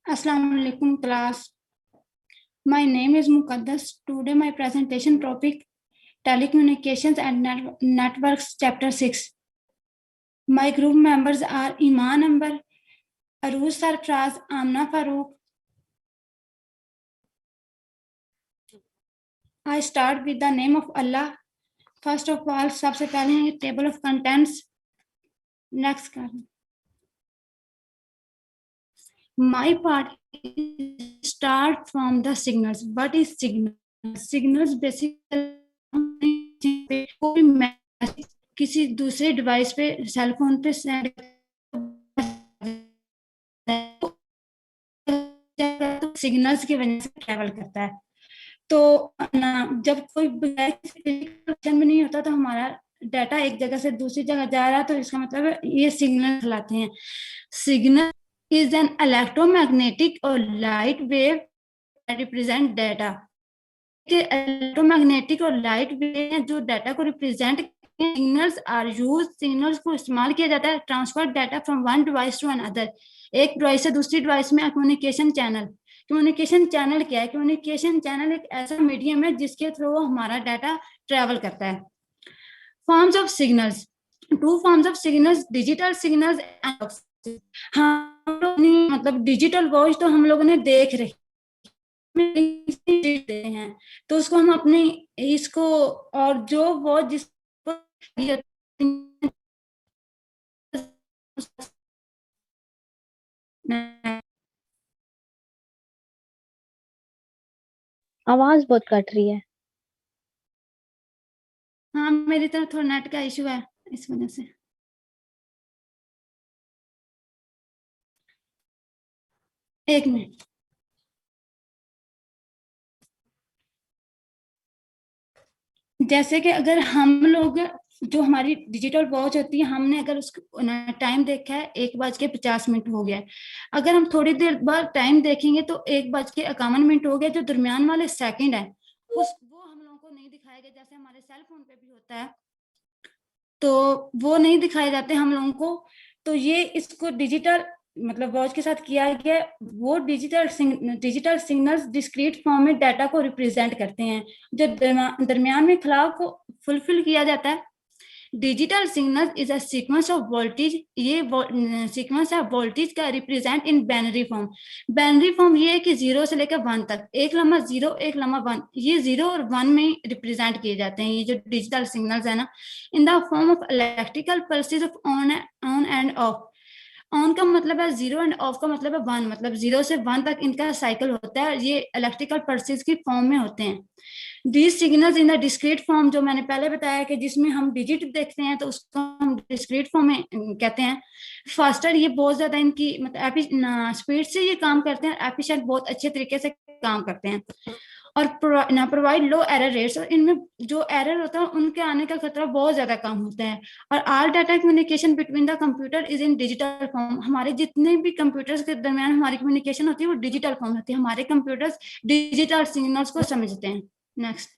Assalamu alaikum class. My name is Muqaddas. Today my presentation topic telecommunications and networks chapter 6. My group members are Iman Ambar, Aruj Sarfraz, Amna Farooq. I start with the name of Allah. First of all, सबसे पहले है table of contents. Next कर. My part start from the signals. What is signal? Signals basically कोई message किसी दूसरे device पे cell phone पे send signals की वजह से ट्रैवल करता है। तो जब कोई कनेक्शन में नहीं होता तो हमारा डाटा एक जगह से दूसरी जगह जा रहा है, तो इसका मतलब ये सिग्नल कहलाते हैं। Signal is an electromagnetic or light wave that represent data. Electromagnetic और लाइट वेव जो डाटा को represent signals are use, signals को इस्तेमाल किया जाता है transfer data from one device to another, एक डिवाइस से दूसरी डिवाइस में। कम्युनिकेशन चैनल, कम्युनिकेशन चैनल क्या है? कम्युनिकेशन चैनल एक ऐसा मीडियम है जिसके थ्रू हमारा डाटा ट्रेवल करता है। Forms of signals, two forms of signals, digital signals and हम लोग मतलब डिजिटल वॉइस तो हम लोगों ने देख रही हैं, तो उसको हम अपने इसको और जो वो जिसको आवाज बहुत कट रही है। हाँ, मेरी तरफ थोड़ा नेट का इशू है इस वजह से। एक मिनट। जैसे कि अगर हम लोग जो हमारी डिजिटल वॉच होती है, हमने अगर उसको टाइम देखा है 1:50 हो गया है, अगर हम थोड़ी देर बाद टाइम देखेंगे तो 1:51 हो गया। जो दरमियान वाले सेकंड है वो हम लोगों को नहीं दिखाया गया, जैसे हमारे सेल फोन पे भी होता है, तो वो नहीं दिखाए जाते हम लोगों को। तो ये इसको डिजिटल मतलब वॉच के साथ किया गया। वो डिजिटल सिग्नल्स डिस्क्रीट फॉर्म में डाटा को रिप्रेजेंट करते हैं, जो दरमियान में खलाव को फुलफिल किया जाता है। Digital signal is a sequence of voltage, ये सीक्वेंस ऑफ वोल्टेज का represent in binary form. Binary form ये है कि 0 से लेकर 1 तक, एक लम्हा 0 एक लम्हा 1, ये 0 और 1 में रिप्रेजेंट किए जाते हैं ये जो डिजिटल सिग्नल्स है ना, इन the form of electrical pulses of on end of. On का मतलब है 0 एंड ऑफ का मतलब है 1, मतलब 0 से 1 तक इनका साइकिल होता है। ये इलेक्ट्रिकल पल्सेस की फॉर्म में होते हैं। These signals in the discrete form, जो मैंने पहले बताया कि जिसमें हम डिजिट देखते हैं तो उसको हम डिस्क्रीट फॉर्म में कहते हैं। फास्टर, ये बहुत ज्यादा इनकी मतलब स्पीड से ये काम करते हैं, एफिशिएंट बहुत अच्छे तरीके से काम करते हैं, और प्रोवाइड लो एरर रेट्स, और इनमें जो एरर होता है उनके आने का खतरा बहुत ज्यादा कम होता है। और all data communication between the computer is in digital form. हमारे जितने भी कंप्यूटर्स के दरमियान हमारी कम्युनिकेशन होती है वो डिजिटल फॉर्म होती है। हमारे कंप्यूटर्स डिजिटल सिग्नल्स को समझते हैं। नेक्स्ट,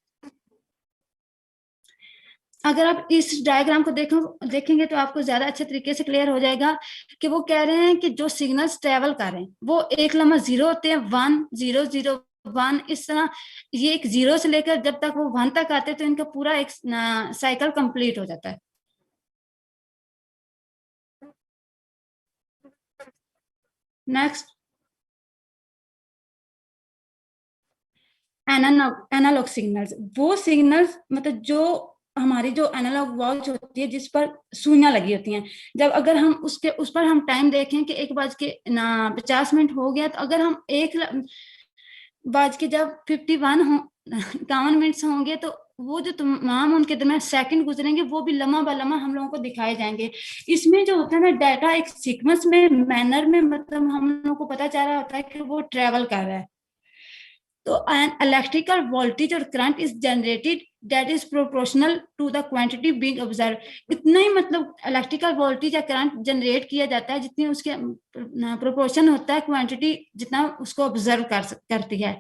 अगर आप इस डायग्राम को देखेंगे तो आपको ज्यादा अच्छे तरीके से क्लियर हो जाएगा कि वो कह रहे हैं कि जो सिग्नल्स ट्रेवल कर रहे हैं वो एक लम्हा 0 होते हैं, 1 0 0 1, इस तरह ये एक 0 से लेकर जब तक वो 1 तक आते हैं तो इनका पूरा एक साइकिल कंप्लीट हो जाता है। नेक्स्ट, एनालॉग सिग्नल्स, वो सिग्नल्स मतलब जो हमारी जो एनालॉग वॉच होती है जिस पर सुइयां लगी होती हैं, जब अगर हम उस पर हम टाइम देखें कि 1:50 हो गया, तो अगर हम 1 बज के जब 51 51 मिनट्स होंगे तो वो जो तमाम उनके दरमियान सेकंड गुजरेंगे वो भी लम्हा ब लम्हा हम लोगों को दिखाए जाएंगे। इसमें जो होता है ना डाटा एक सीक्वेंस में मैनर में मतलब हम लोगों को पता चल रहा होता है कि वो ट्रेवल कर रहा है। तो an electrical voltage और current is generated that is proportional to the quantity being observe. इतना ही मतलब इलेक्ट्रिकल वोल्टेज या करंट जनरेट किया जाता है जितनी उसके प्रोपोर्शन होता है क्वांटिटी जितना उसको ऑब्जर्व करती है।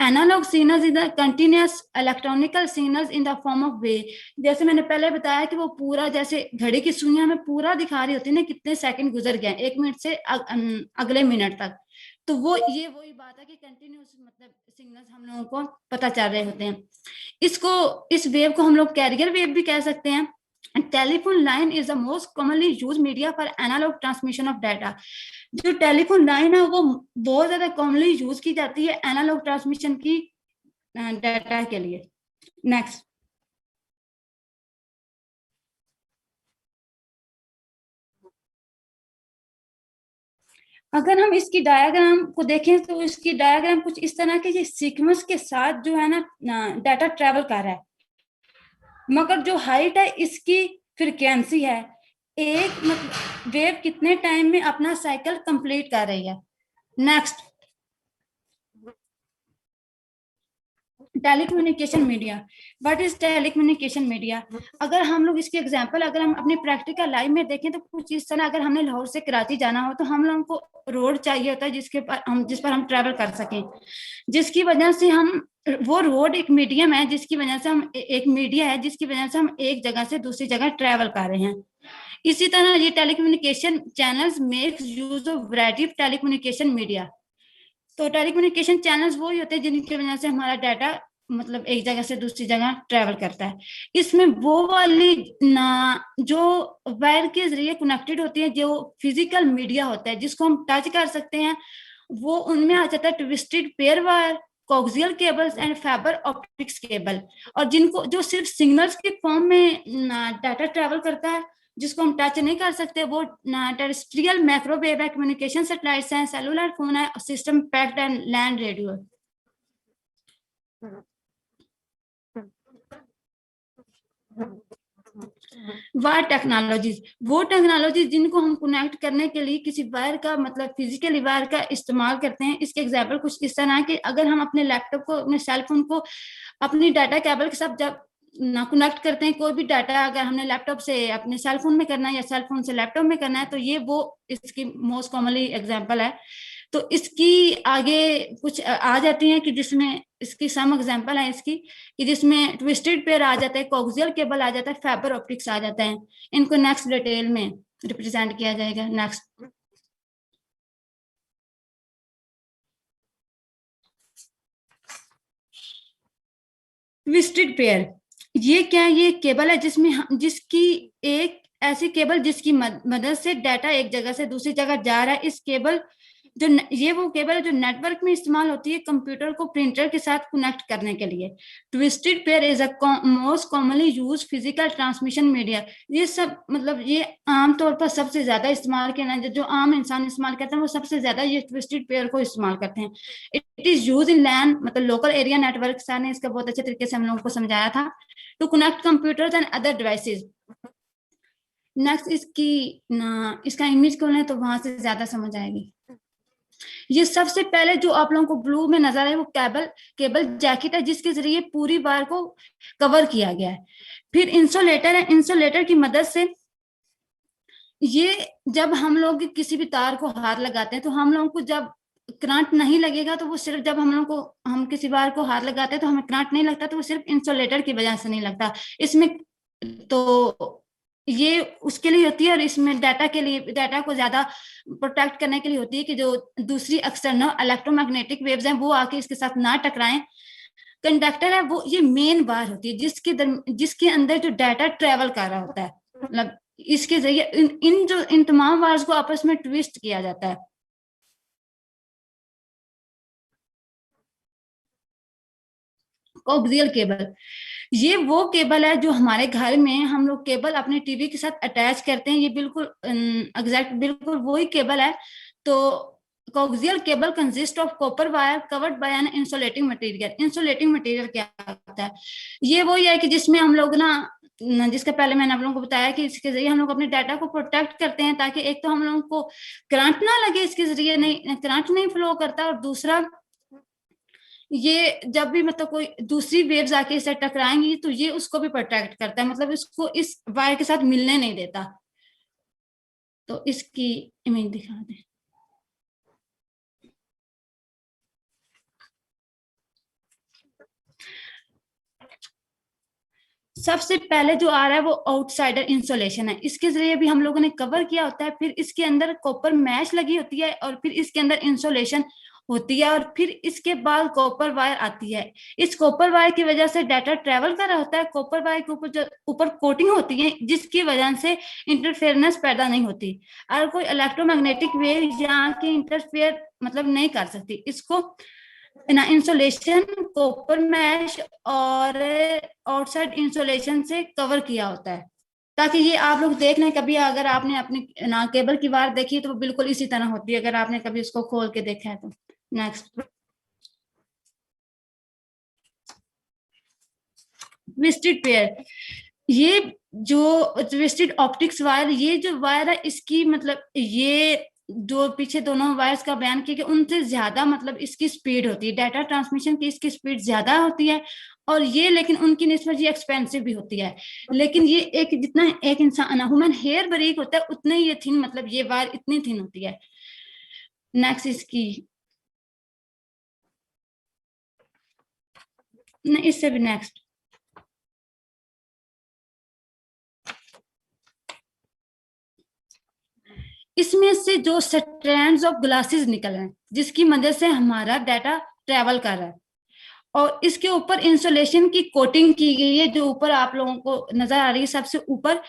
Analogue signals in the continuous electronical signals in the form of wave. जैसे मैंने पहले बताया कि वो पूरा जैसे घड़ी की सुइयां हमें पूरा दिखा रही होती है ना कितने सेकंड गुजर गए 1 मिनट से अगले मिनट तक। तो वो ये वही बात है कि कंटिन्यूस मतलब सिग्नल्स हम लोगों को पता चल रहे होते हैं। इसको इस वेव को हम लोग कैरियर वेव भी कह सकते हैं। Telephone line is the most commonly use media for analogue transmission of data. जो टेलीफोन लाइन है वो बहुत ज्यादा कॉमनली यूज की जाती है एनालॉग ट्रांसमिशन की डाटा के लिए। नेक्स्ट, अगर हम इसकी डायग्राम को देखें तो इसकी डायग्राम कुछ इस तरह के सीक्वेंस के साथ जो है ना डाटा ट्रेवल कर रहा है, मगर जो हाइट है इसकी फ्रीक्वेंसी है एक मतलब वेव कितने टाइम में अपना साइकिल कंप्लीट कर रही है। Next, telecommunication media. What is telecommunication media? अगर हम लोग इसकी एग्जांपल अगर हम अपनी प्रैक्टिकल लाइफ में देखें तो कुछ इस तरह, अगर हमने लाहौर से कराची जाना हो तो हम लोगों को रोड चाहिए होता है जिस पर हम ट्रैवल कर सकें, जिसकी वजह से हम वो रोड एक मीडियम है जिसकी वजह से हम एक मीडिया है जिसकी वजह से हम एक जगह से दूसरी जगह ट्रैवल कर रहे हैं। इसी तरह ये telecommunication channels makes use of variety of telecommunication media. तो टेलीकम्युनिकेशन चैनल्स वो ही होते हैं जिनकी वजह से हमारा डाटा मतलब एक जगह से दूसरी जगह ट्रेवल करता है। इसमें वो वाली ना जो वायर के जरिए कनेक्टेड होती है जो फिजिकल मीडिया होता है जिसको हम टच कर सकते हैं, वो उनमें आ जाता है twisted pair wire, coaxial cables and fibre optics cable. और जिनको जो सिर्फ सिग्नल्स के फॉर्म में डाटा ट्रेवल करता है जिसको हम टच नहीं कर सकते, वो टेरेस्ट्रियल माइक्रोवेव है, कम्युनिकेशन सैटेलाइट्स हैं, सेलुलर फोन है, system packed and land radio. Wire technologies, वो टेक्नोलॉजीज जिनको हम कनेक्ट करने के लिए किसी वायर का मतलब फिजिकली वायर का इस्तेमाल करते हैं। इसके एग्जांपल कुछ इस तरह के, अगर हम अपने लैपटॉप को अपने सेल फोन को अपनी डाटा केबल के साथ जब ना कनेक्ट करते हैं, कोई भी डाटा अगर हमने लैपटॉप से अपने सेल फोन में करना है या सेल फोन से लैपटॉप में करना है, तो ये वो इसकी मोस्ट कॉमनली एग्जांपल है। तो इसकी आगे कुछ आ जाती हैं कि जिसमें इसकी सम एग्जांपल है इसकी कि जिसमें ट्विस्टेड पेयर आ जाता है, कोक्सियल केबल आ जाता है, फाइबर ऑप्टिक्स आ जाता है। इनको नेक्स्ट डिटेल में रिप्रेजेंट किया जाएगा। नेक्स्ट, ट्विस्टेड पेयर ये क्या है? ये केबल है जिसकी एक ऐसी केबल जिसकी मदद से डाटा एक जगह से दूसरी जगह जा रहा है। इस केबल ये वो केबल है जो नेटवर्क में इस्तेमाल होती है कंप्यूटर को प्रिंटर के साथ कनेक्ट करने के लिए। Twisted pair is a most commonly use physical transmission media. ये सब मतलब ये आमतौर पर सबसे ज्यादा इस्तेमाल किया जो आम इंसान इस्तेमाल करते हैं वो सबसे ज्यादा ये ट्विस्टेड पेयर को इस्तेमाल करते हैं। इट इज यूज इन लैन मतलब लोकल एरिया नेटवर्क। सर ने इसका बहुत अच्छे तरीके से हम लोगों को समझाया था। To connect computers and other devices. Next, इसका इमेज खोलें तो वहां से ज्यादा समझ आएगी। ये सबसे पहले जो आप लोगों को ब्लू में नजर आए वो केबल जैकेट है जिसके जरिए पूरी वायर को कवर किया गया है। फिर इंसुलेटर है। इंसुलेटर की मदद से ये जब हम लोग किसी भी तार को हाथ लगाते हैं तो हम लोगों को जब करंट नहीं लगेगा तो वो सिर्फ जब हम किसी वायर को हाथ लगाते हैं तो हमें करंट नहीं लगता, तो वो सिर्फ इंसुलेटर की वजह से नहीं लगता। इसमें तो ये उसके लिए होती है और इसमें डाटा के लिए डाटा को ज्यादा प्रोटेक्ट करने के लिए होती है कि जो दूसरी एक्सटर्नल इलेक्ट्रोमैग्नेटिक वेव्स हैं वो आके इसके साथ ना टकराएं। कंडक्टर है वो ये मेन वायर होती है जिसके अंदर जो डाटा ट्रेवल कर रहा होता है, मतलब इसके जरिए इन तमाम वायर्स को आपस में ट्विस्ट किया जाता है। कोक्सियल केबल, ये वो केबल है जो हमारे घर में हम लोग केबल अपने टीवी के साथ अटैच करते हैं। ये बिल्कुल एग्जैक्ट बिल्कुल वही केबल है। तो coaxial cable consist of copper wire covered by an insulating material. Insulating material क्या होता है? ये वही है कि जिसमें हम लोग ना जिसका पहले मैंने आप लोगों को बताया कि इसके जरिए हम लोग अपने डाटा को प्रोटेक्ट करते हैं, ताकि एक तो हम लोगों को करंट ना लगे, इसके जरिए नहीं करंट नहीं फ्लो करता, और दूसरा ये जब भी मतलब कोई दूसरी वेव्स आके इसे टकराएंगी तो ये उसको भी प्रोटेक्ट करता है, मतलब इसको इस वायर के साथ मिलने नहीं देता। तो इसकी इमेज दिखा दें। सबसे पहले जो आ रहा है वो आउटसाइडर इंसुलेशन है, इसके जरिए भी हम लोगों ने कवर किया होता है। फिर इसके अंदर कॉपर मैश लगी होती है, और फिर इसके अंदर इंसुलेशन होती है, और फिर इसके बाद कॉपर वायर आती है। इस कॉपर वायर की वजह से डाटा ट्रेवल कर रहा होता है। कॉपर वायर के ऊपर जो ऊपर कोटिंग होती है, जिसकी वजह से इंटरफेरेंस पैदा नहीं होती, और कोई इलेक्ट्रोमैग्नेटिक वेव यहाँ के इंटरफेयर मतलब नहीं कर सकती। इसको ना इंसुलेशन कॉपर मैश और आउटसाइड इंसुलेशन से कवर किया होता है, ताकि ये आप लोग देख लें। कभी अगर आपने अपनी ना केबल की वायर देखी तो वो बिल्कुल इसी तरह होती है, अगर आपने कभी उसको खोल के देखा है तो। Next, twisted pair. ये जो ट्विस्टेड ऑप्टिक्स वायर, ये जो वायर है इसकी मतलब ये जो पीछे दोनों वायर्स का बयान किया कि उनसे ज्यादा मतलब इसकी स्पीड होती है, डाटा ट्रांसमिशन की इसकी स्पीड ज्यादा होती है, और ये लेकिन उनकी निस्बत ये एक्सपेंसिव भी होती है। लेकिन ये एक जितना एक इंसान ह्यूमन हेयर बारीक होता है उतने ये थिन, मतलब ये वायर इतनी थिन होती है। नेक्स्ट इसकी इससे भी नेक्स्ट, इसमें से जो स्ट्रैंड्स ऑफ ग्लासेस निकल रहे हैं, जिसकी मदद से हमारा डाटा ट्रेवल कर रहा है, और इसके ऊपर इंसुलेशन की कोटिंग की गई है, जो ऊपर आप लोगों को नजर आ रही है सबसे ऊपर।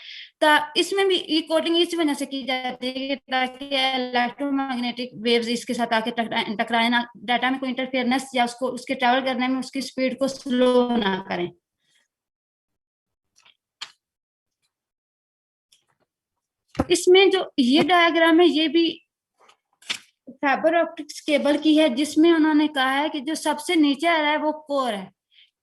इसमें भी ये कोटिंग इस वजह से की जाती है ताकि इलेक्ट्रोमैग्नेटिक वेव्स इसके साथ आके टकराए ना, डाटा में कोई इंटरफेरेंस या उसको उसके ट्रेवल करने में उसकी स्पीड को स्लो ना करें। इसमें जो ये डायग्राम है ये भी फाइबर ऑप्टिक्स केबल की है, जिसमें उन्होंने कहा है कि जो सबसे नीचे आ रहा है वो कोर है,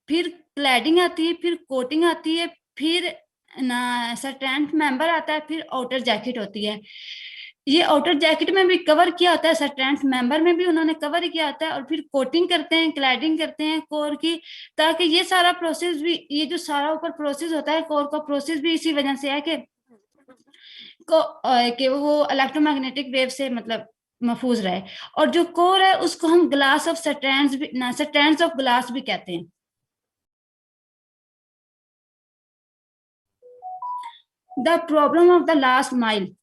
फिर क्लैडिंग आती है, फिर कोटिंग आती है, फिर ना सट्रेंट मेंबर आता है, फिर आउटर जैकेट होती है। ये आउटर जैकेट में भी कवर किया होता है, सट्रेंट मेंबर में भी उन्होंने कवर किया होता है, और फिर कोटिंग करते हैं, क्लैडिंग करते हैं कोर की, ताकि ये सारा प्रोसेस भी, ये जो सारा ऊपर प्रोसेस होता है कोर का प्रोसेस भी इसी वजह से है कि वो इलेक्ट्रोमैग्नेटिक वेव से मतलब महफूज रहे। और जो कोर है उसको हम ग्लास ऑफ सट्रेंड्स भी ना सट्रेंड्स ऑफ ग्लास भी कहते हैं। The problem of the last mile,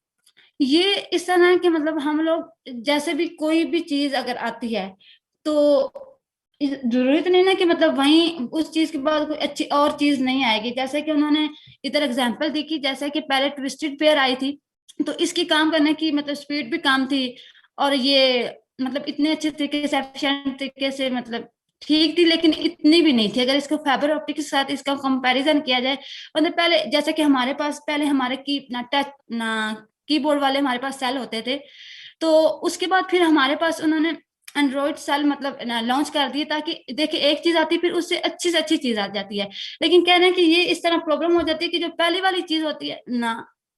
ये इस तरह है कि मतलब हम लोग जैसे भी कोई भी चीज अगर आती है तो जरूरत नहीं ना कि मतलब वहीं उस चीज के बाद कोई अच्छी और चीज नहीं आएगी। जैसे कि उन्होंने इधर एग्जांपल दी कि जैसे कि पहले ट्विस्टेड पेयर आई थी, तो इसकी काम करने की मतलब स्पीड भी कम थी, और ये मतलब इतने अच्छे तरीके से एफिशिएंट तरीके से मतलब ठीक थी, लेकिन इतनी भी नहीं थी। अगर इसको फाइबर ऑप्टिक के साथ इसका कंपैरिजन किया जाए, मतलब पहले जैसे कि हमारे पास पहले हमारे की ना टच ना कीबोर्ड वाले हमारे पास सेल होते थे, तो उसके बाद फिर हमारे पास उन्होंने एंड्रॉइड सेल मतलब लॉन्च कर दिए, ताकि देखिए एक चीज आती है फिर उससे अच्छी से अच्छी चीज आ जाती है। लेकिन कह रहे हैं कि ये इस तरह प्रॉब्लम हो जाती है कि जो पहली वाली चीज होती है ना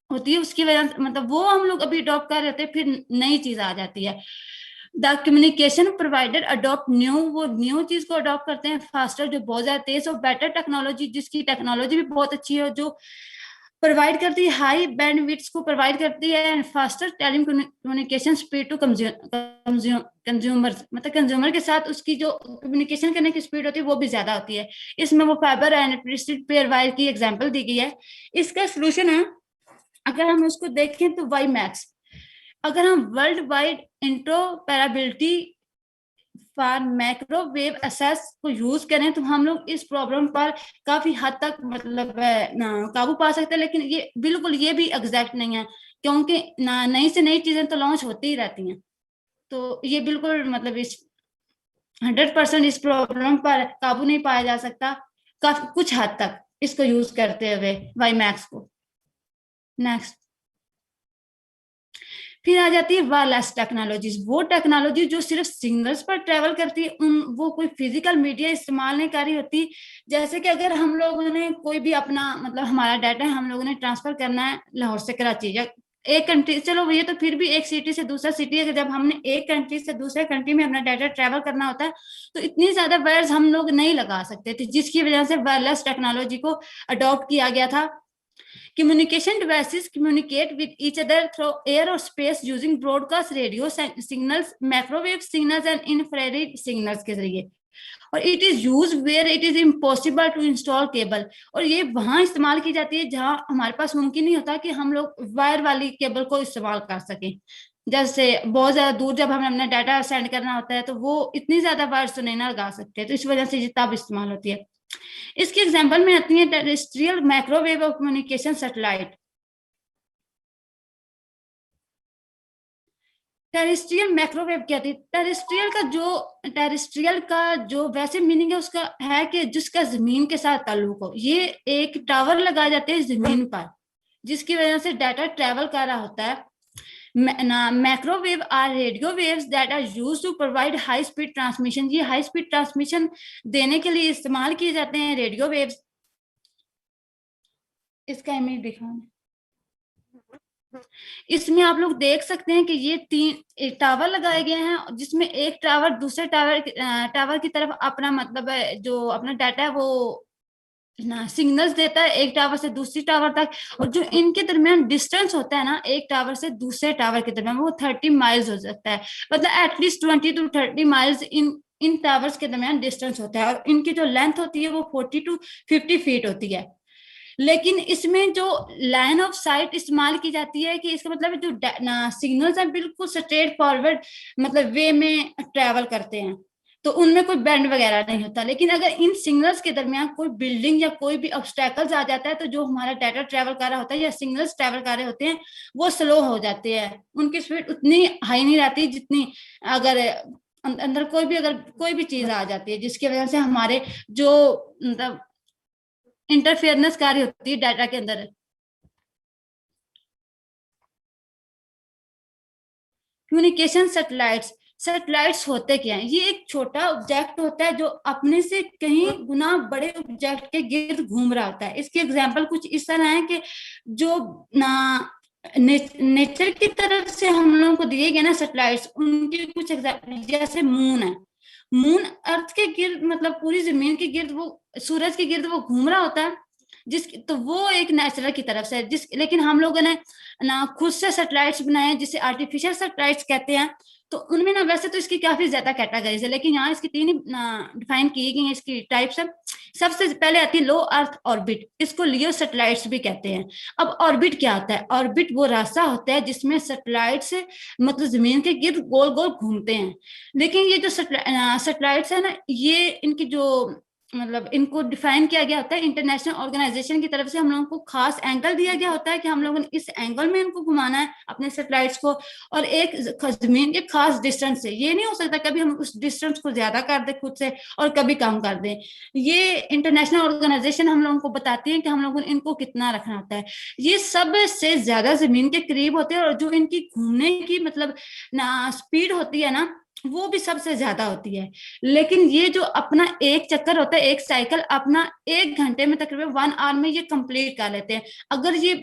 होती है उसकी वजह से मतलब वो हम लोग अभी अडॉप्ट कर रहे थे, फिर नई चीज आ जाती है। The communication provider adopt new, वो न्यू चीज को अडॉप्ट करते हैं फास्टर, जो बहुत ज्यादा तेज और बेटर टेक्नोलॉजी, जिसकी टेक्नोलॉजी भी बहुत अच्छी है, जो प्रोवाइड करती है हाई बैंडविड्थ को प्रोवाइड करती है, and faster telecommunication speed to consumer, मतलब कंज्यूमर के साथ उसकी जो कम्युनिकेशन करने की स्पीड होती है वो भी ज्यादा होती है। इसमें वो fibre and twisted pair wire की एग्जांपल दी गई है। इसका सोल्यूशन है, अगर हम उसको देखें तो वाई मैक्स। अगर हम worldwide interoperability for microwave access को यूज करें तो हम लोग इस प्रॉब्लम पर काफी हद तक मतलब काबू पा सकते हैं। लेकिन ये बिल्कुल ये भी एग्जैक्ट नहीं है, क्योंकि नई से नई चीजें तो लॉन्च होती ही रहती हैं। तो ये बिल्कुल मतलब इस 100% इस प्रॉब्लम पर काबू नहीं पाया जा सकता, काफी कुछ हद तक इसको यूज करते हुए वाई मैक्स को। नेक्स्ट, फिर आ जाती है वायरलेस टेक्नोलॉजीज, वो टेक्नोलॉजी जो सिर्फ सिग्नल्स पर ट्रेवल करती है, वो कोई फिजिकल मीडिया इस्तेमाल नहीं कर रही होती। जैसे कि अगर हम लोगों ने कोई भी अपना मतलब हमारा डाटा है हम लोगों ने ट्रांसफर करना है लाहौर से कराची या एक कंट्री, चलो ये तो फिर भी एक सिटी से दूसरा सिटी है, जब हमने एक कंट्री से दूसरे कंट्री में अपना डाटा ट्रेवल करना होता है तो इतनी ज्यादा वायर्स हम लोग नहीं लगा सकते थे, जिसकी वजह से वायरलेस टेक्नोलॉजी को अडॉप्ट किया गया था। Communication devices communicate with each other through air or space using broadcast radio signals, microwave signals and infrared signals के जरिए। और it is use where it is impossible to install cable, और ये वहां इस्तेमाल की जाती है जहां हमारे पास मुमकिन नहीं होता कि हम लोग वायर वाली केबल को इस्तेमाल कर सकें। जैसे बहुत ज्यादा दूर जब हमें अपना डाटा सेंड करना होता है तो वो इतनी ज्यादा वायर तो नहीं ना लगा सकते, तो इस वजह से ये तब इस्तेमाल होती है। इसके एग्जाम्पल में आती है terrestrial microwave of communication satellite. Terrestrial microwave क्या थी? टेरेस्ट्रियल का जो वैसे मीनिंग है उसका है कि जिसका जमीन के साथ ताल्लुक हो। ये एक टावर लगाए जाते हैं जमीन पर जिसकी वजह से डाटा ट्रेवल कर रहा होता है। Microwave are radio waves that are used to provide high speed transmission. ये हाई स्पीड ट्रांसमिशन देने के लिए इस्तेमाल किए जाते हैं रेडियो वेव्स। इसका इमेज दिखाना, इसमें आप लोग देख सकते हैं कि ये एक टावर लगाए गए हैं जिसमें एक टावर दूसरे टावर की तरफ अपना मतलब जो अपना डाटा है वो ना सिग्नल्स देता है एक टावर से दूसरी टावर तक। और जो इनके दरमियान डिस्टेंस होता है ना एक टावर से दूसरे टावर के दरमियान वो 30 माइल्स हो सकता है, मतलब at least 20 to 30 miles in towers के दरमियान डिस्टेंस होता है। और इनकी जो लेंथ होती है वो 40 to 50 फीट होती है। लेकिन इसमें जो लाइन ऑफ साइट इस्तेमाल की जाती है कि इसका मतलब जो सिग्नल्स हैं बिल्कुल स्ट्रेट फॉरवर्ड मतलब वे में ट्रेवल करते हैं, तो उनमें कोई बैंड वगैरह नहीं होता। लेकिन अगर इन सिग्नल्स के दरमियान कोई बिल्डिंग या कोई भी ऑब्स्टेकल्स आ जाता है तो जो हमारा डाटा ट्रेवल कर रहा होता है या सिग्नल्स ट्रेवल कर रहे होते हैं वो स्लो हो जाते हैं, उनकी स्पीड उतनी हाई नहीं रहती जितनी अगर अंदर कोई भी चीज आ जाती है, जिसकी वजह से हमारे जो मतलब इंटरफेरेंस कार्य होती है डाटा के अंदर। कम्युनिकेशन सैटेलाइट्स होते क्या हैं? ये एक छोटा ऑब्जेक्ट होता है जो अपने से कहीं गुना बड़े ऑब्जेक्ट के गिर्द घूम रहा होता है। इसके एग्जांपल कुछ इस तरह है कि जो ना नेचर की तरफ से हम लोगों को दिए गए ना सैटेलाइट्स, उनके कुछ एग्जांपल जैसे मून है। मून अर्थ के गिर्द मतलब पूरी जमीन के गिर्द वो सूरज के गिर्द वो घूम रहा होता है, जिस तो वो एक नेचुरल की तरफ से जिस लेकिन हम लोगों ने ना खुद से सैटेलाइट्स बनाए हैं जिसे आर्टिफिशियल सैटेलाइट्स कहते हैं। तो उनमें ना वैसे तो इसकी काफी ज्यादा कैटेगरीज है लेकिन यहाँ इसकी तीन ही डिफाइन की गई हैं इसकी टाइप्स है। सबसे पहले आती है लो अर्थ ऑर्बिट, इसको लियो सैटेलाइट्स भी कहते हैं। अब ऑर्बिट क्या होता है? ऑर्बिट वो रास्ता होता है जिसमें सैटेलाइट्स मतलब जमीन के गिर्द गोल गोल घूमते हैं। लेकिन ये जो सैटेलाइट्स है ना ये इनकी जो मतलब इनको डिफाइन किया गया होता है इंटरनेशनल ऑर्गेनाइजेशन की तरफ से। हम लोगों को खास एंगल दिया गया होता है कि हम लोगों ने इस एंगल में इनको घुमाना है अपने सैटेलाइट्स को, और एक जमीन के खास डिस्टेंस से। ये नहीं हो सकता कभी हम उस डिस्टेंस को ज्यादा कर दें खुद से और कभी कम कर दें। ये इंटरनेशनल ऑर्गेनाइजेशन हम लोगों को बताती है कि हम लोगों ने इनको कितना रखना होता है। ये सबसे ज्यादा जमीन के करीब होते हैं और जो इनकी घूमने की मतलब ना स्पीड होती है ना वो भी सबसे ज्यादा होती है। लेकिन ये जो अपना एक चक्कर होता है एक साइकिल अपना 1 घंटे में तकरीबन 1 आवर में ये कंप्लीट कर लेते हैं। अगर ये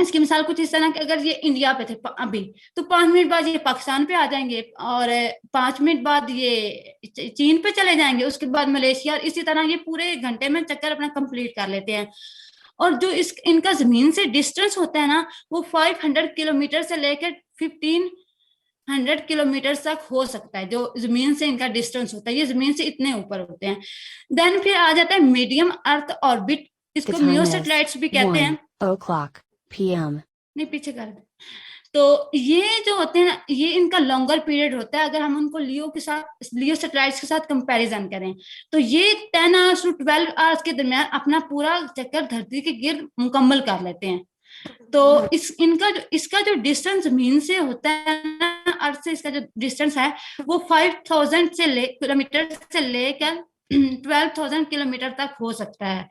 इसकी मिसाल कुछ इस तरह कि अगर ये इंडिया पे थे अभी तो 5 मिनट बाद ये पाकिस्तान पे आ जाएंगे और 5 मिनट बाद ये चीन पे चले जाएंगे, उसके बाद मलेशिया, इसी तरह ये पूरे 1 घंटे में चक्कर अपना कंप्लीट कर लेते हैं। और जो इनका जमीन से डिस्टेंस होता है ना वो 500 किलोमीटर से लेकर 1500 किलोमीटर तक हो सकता है, जो जमीन से इनका डिस्टेंस होता है। ये जमीन से इतने ऊपर होते हैं। देन फिर आ जाता है मीडियम अर्थ ऑर्बिट, इसको मियो सैटेलाइट्स भी कहते हैं। 1:00 p.m. नहीं पीछे कर दे। तो ये जो होते हैं ना ये इनका लॉन्गर पीरियड होता है। अगर हम उनको लियो सैटेलाइट्स के साथ कंपैरिजन करें तो ये 10 आवर्स टू 12 आवर्स के दरमियान अपना पूरा चक्कर धरती के गिर्द मुकम्मल कर लेते हैं। तो इसका जो डिस्टेंस जमीन से होता है ना अर्थ से, इसका जो डिस्टेंस है वो 5000 किलोमीटर से लेकर 12,000 किलोमीटर तक हो सकता है।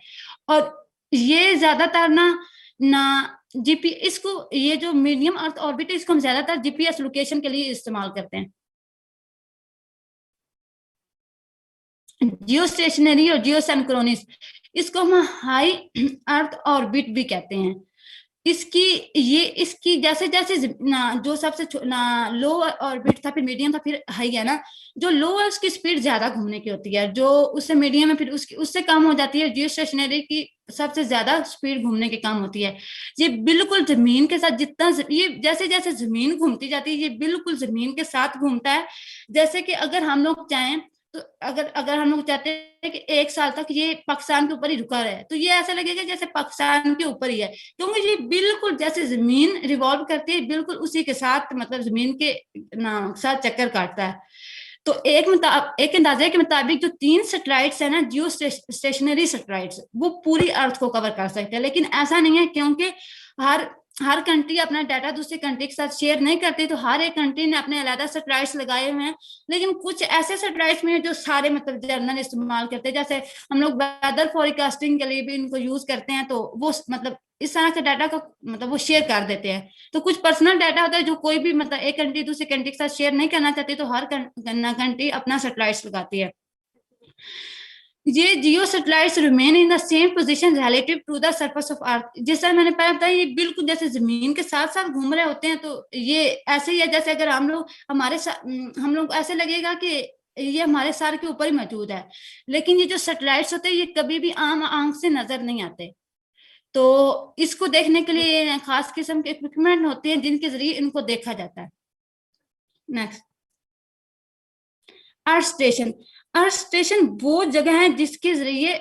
और ये ज्यादातर ना ना जीपीएस। इसको ये जो मीडियम अर्थ ऑर्बिट है इसको हम ज्यादातर जीपीएस लोकेशन के लिए इस्तेमाल करते हैं। जियो स्टेशनरी और जियो सिंक्रोनिस, इसको हम हाई अर्थ ऑर्बिट भी कहते हैं। इसकी जैसे जैसे ना जो सबसे ना लो ऑर्बिट था, फिर मीडियम था, फिर हाई है ना, जो लो है उसकी स्पीड ज्यादा घूमने की होती है, जो उससे मीडियम है फिर उसकी उससे कम हो जाती है। जियो स्टेशनरी की सबसे ज्यादा स्पीड घूमने की कम होती है। ये बिल्कुल जमीन के साथ जितना ये जैसे जैसे जमीन घूमती जाती है ये बिल्कुल जमीन के साथ घूमता है। जैसे कि अगर हम लोग चाहें तो अगर अगर हम लोग चाहते हैं कि 1 साल तक ये पाकिस्तान के ऊपर ही रुका रहे तो ये ऐसा लगेगा जैसे पाकिस्तान के ऊपर ही है, क्योंकि ये बिल्कुल जैसे जमीन रिवॉल्व करती है बिल्कुल उसी के साथ, मतलब जमीन के साथ चक्कर काटता है। तो एक अंदाजे के मुताबिक जो 3 सैटेलाइट्स है ना, जियो स्टेशनरी सैटेलाइट्स, वो पूरी अर्थ को कवर कर सकते हैं। लेकिन ऐसा नहीं है, क्योंकि हर हर कंट्री अपना डाटा दूसरी कंट्री के साथ शेयर नहीं करती, तो हर एक कंट्री ने अपने अलग सैटेलाइट्स लगाए हुए हैं। लेकिन कुछ ऐसे सैटेलाइट्स में जो सारे मतलब जर्नल इस्तेमाल करते हैं, जैसे हम लोग वेदर फोरकास्टिंग के लिए भी इनको यूज करते हैं, तो वो मतलब इस तरह के डाटा का मतलब वो शेयर कर देते हैं। तो कुछ पर्सनल डाटा होता है जो कोई भी मतलब एक कंट्री दूसरी कंट्री के साथ शेयर नहीं करना चाहती, तो हर कंट्री अपना सैटेलाइट्स लगाती है। ये geo satellites remain in the same position relative to the surface of Earth. जैसा मैंने पहले बताया, ये बिल्कुल जैसे जमीन के साथ साथ घूम रहे होते हैं। तो ये ऐसे ही है जैसे अगर हम लोग ऐसे लगेगा कि ये हमारे सर के ऊपर ही मौजूद है। लेकिन ये जो सैटेलाइट्स होते हैं ये कभी भी आम आंख से नजर नहीं आते। तो इसको देखने के लिए खास किस्म के इक्विपमेंट होते हैं जिनके जरिए इनको देखा जाता है। Next, earth station. Earth station वो जगह है जिसके जरिए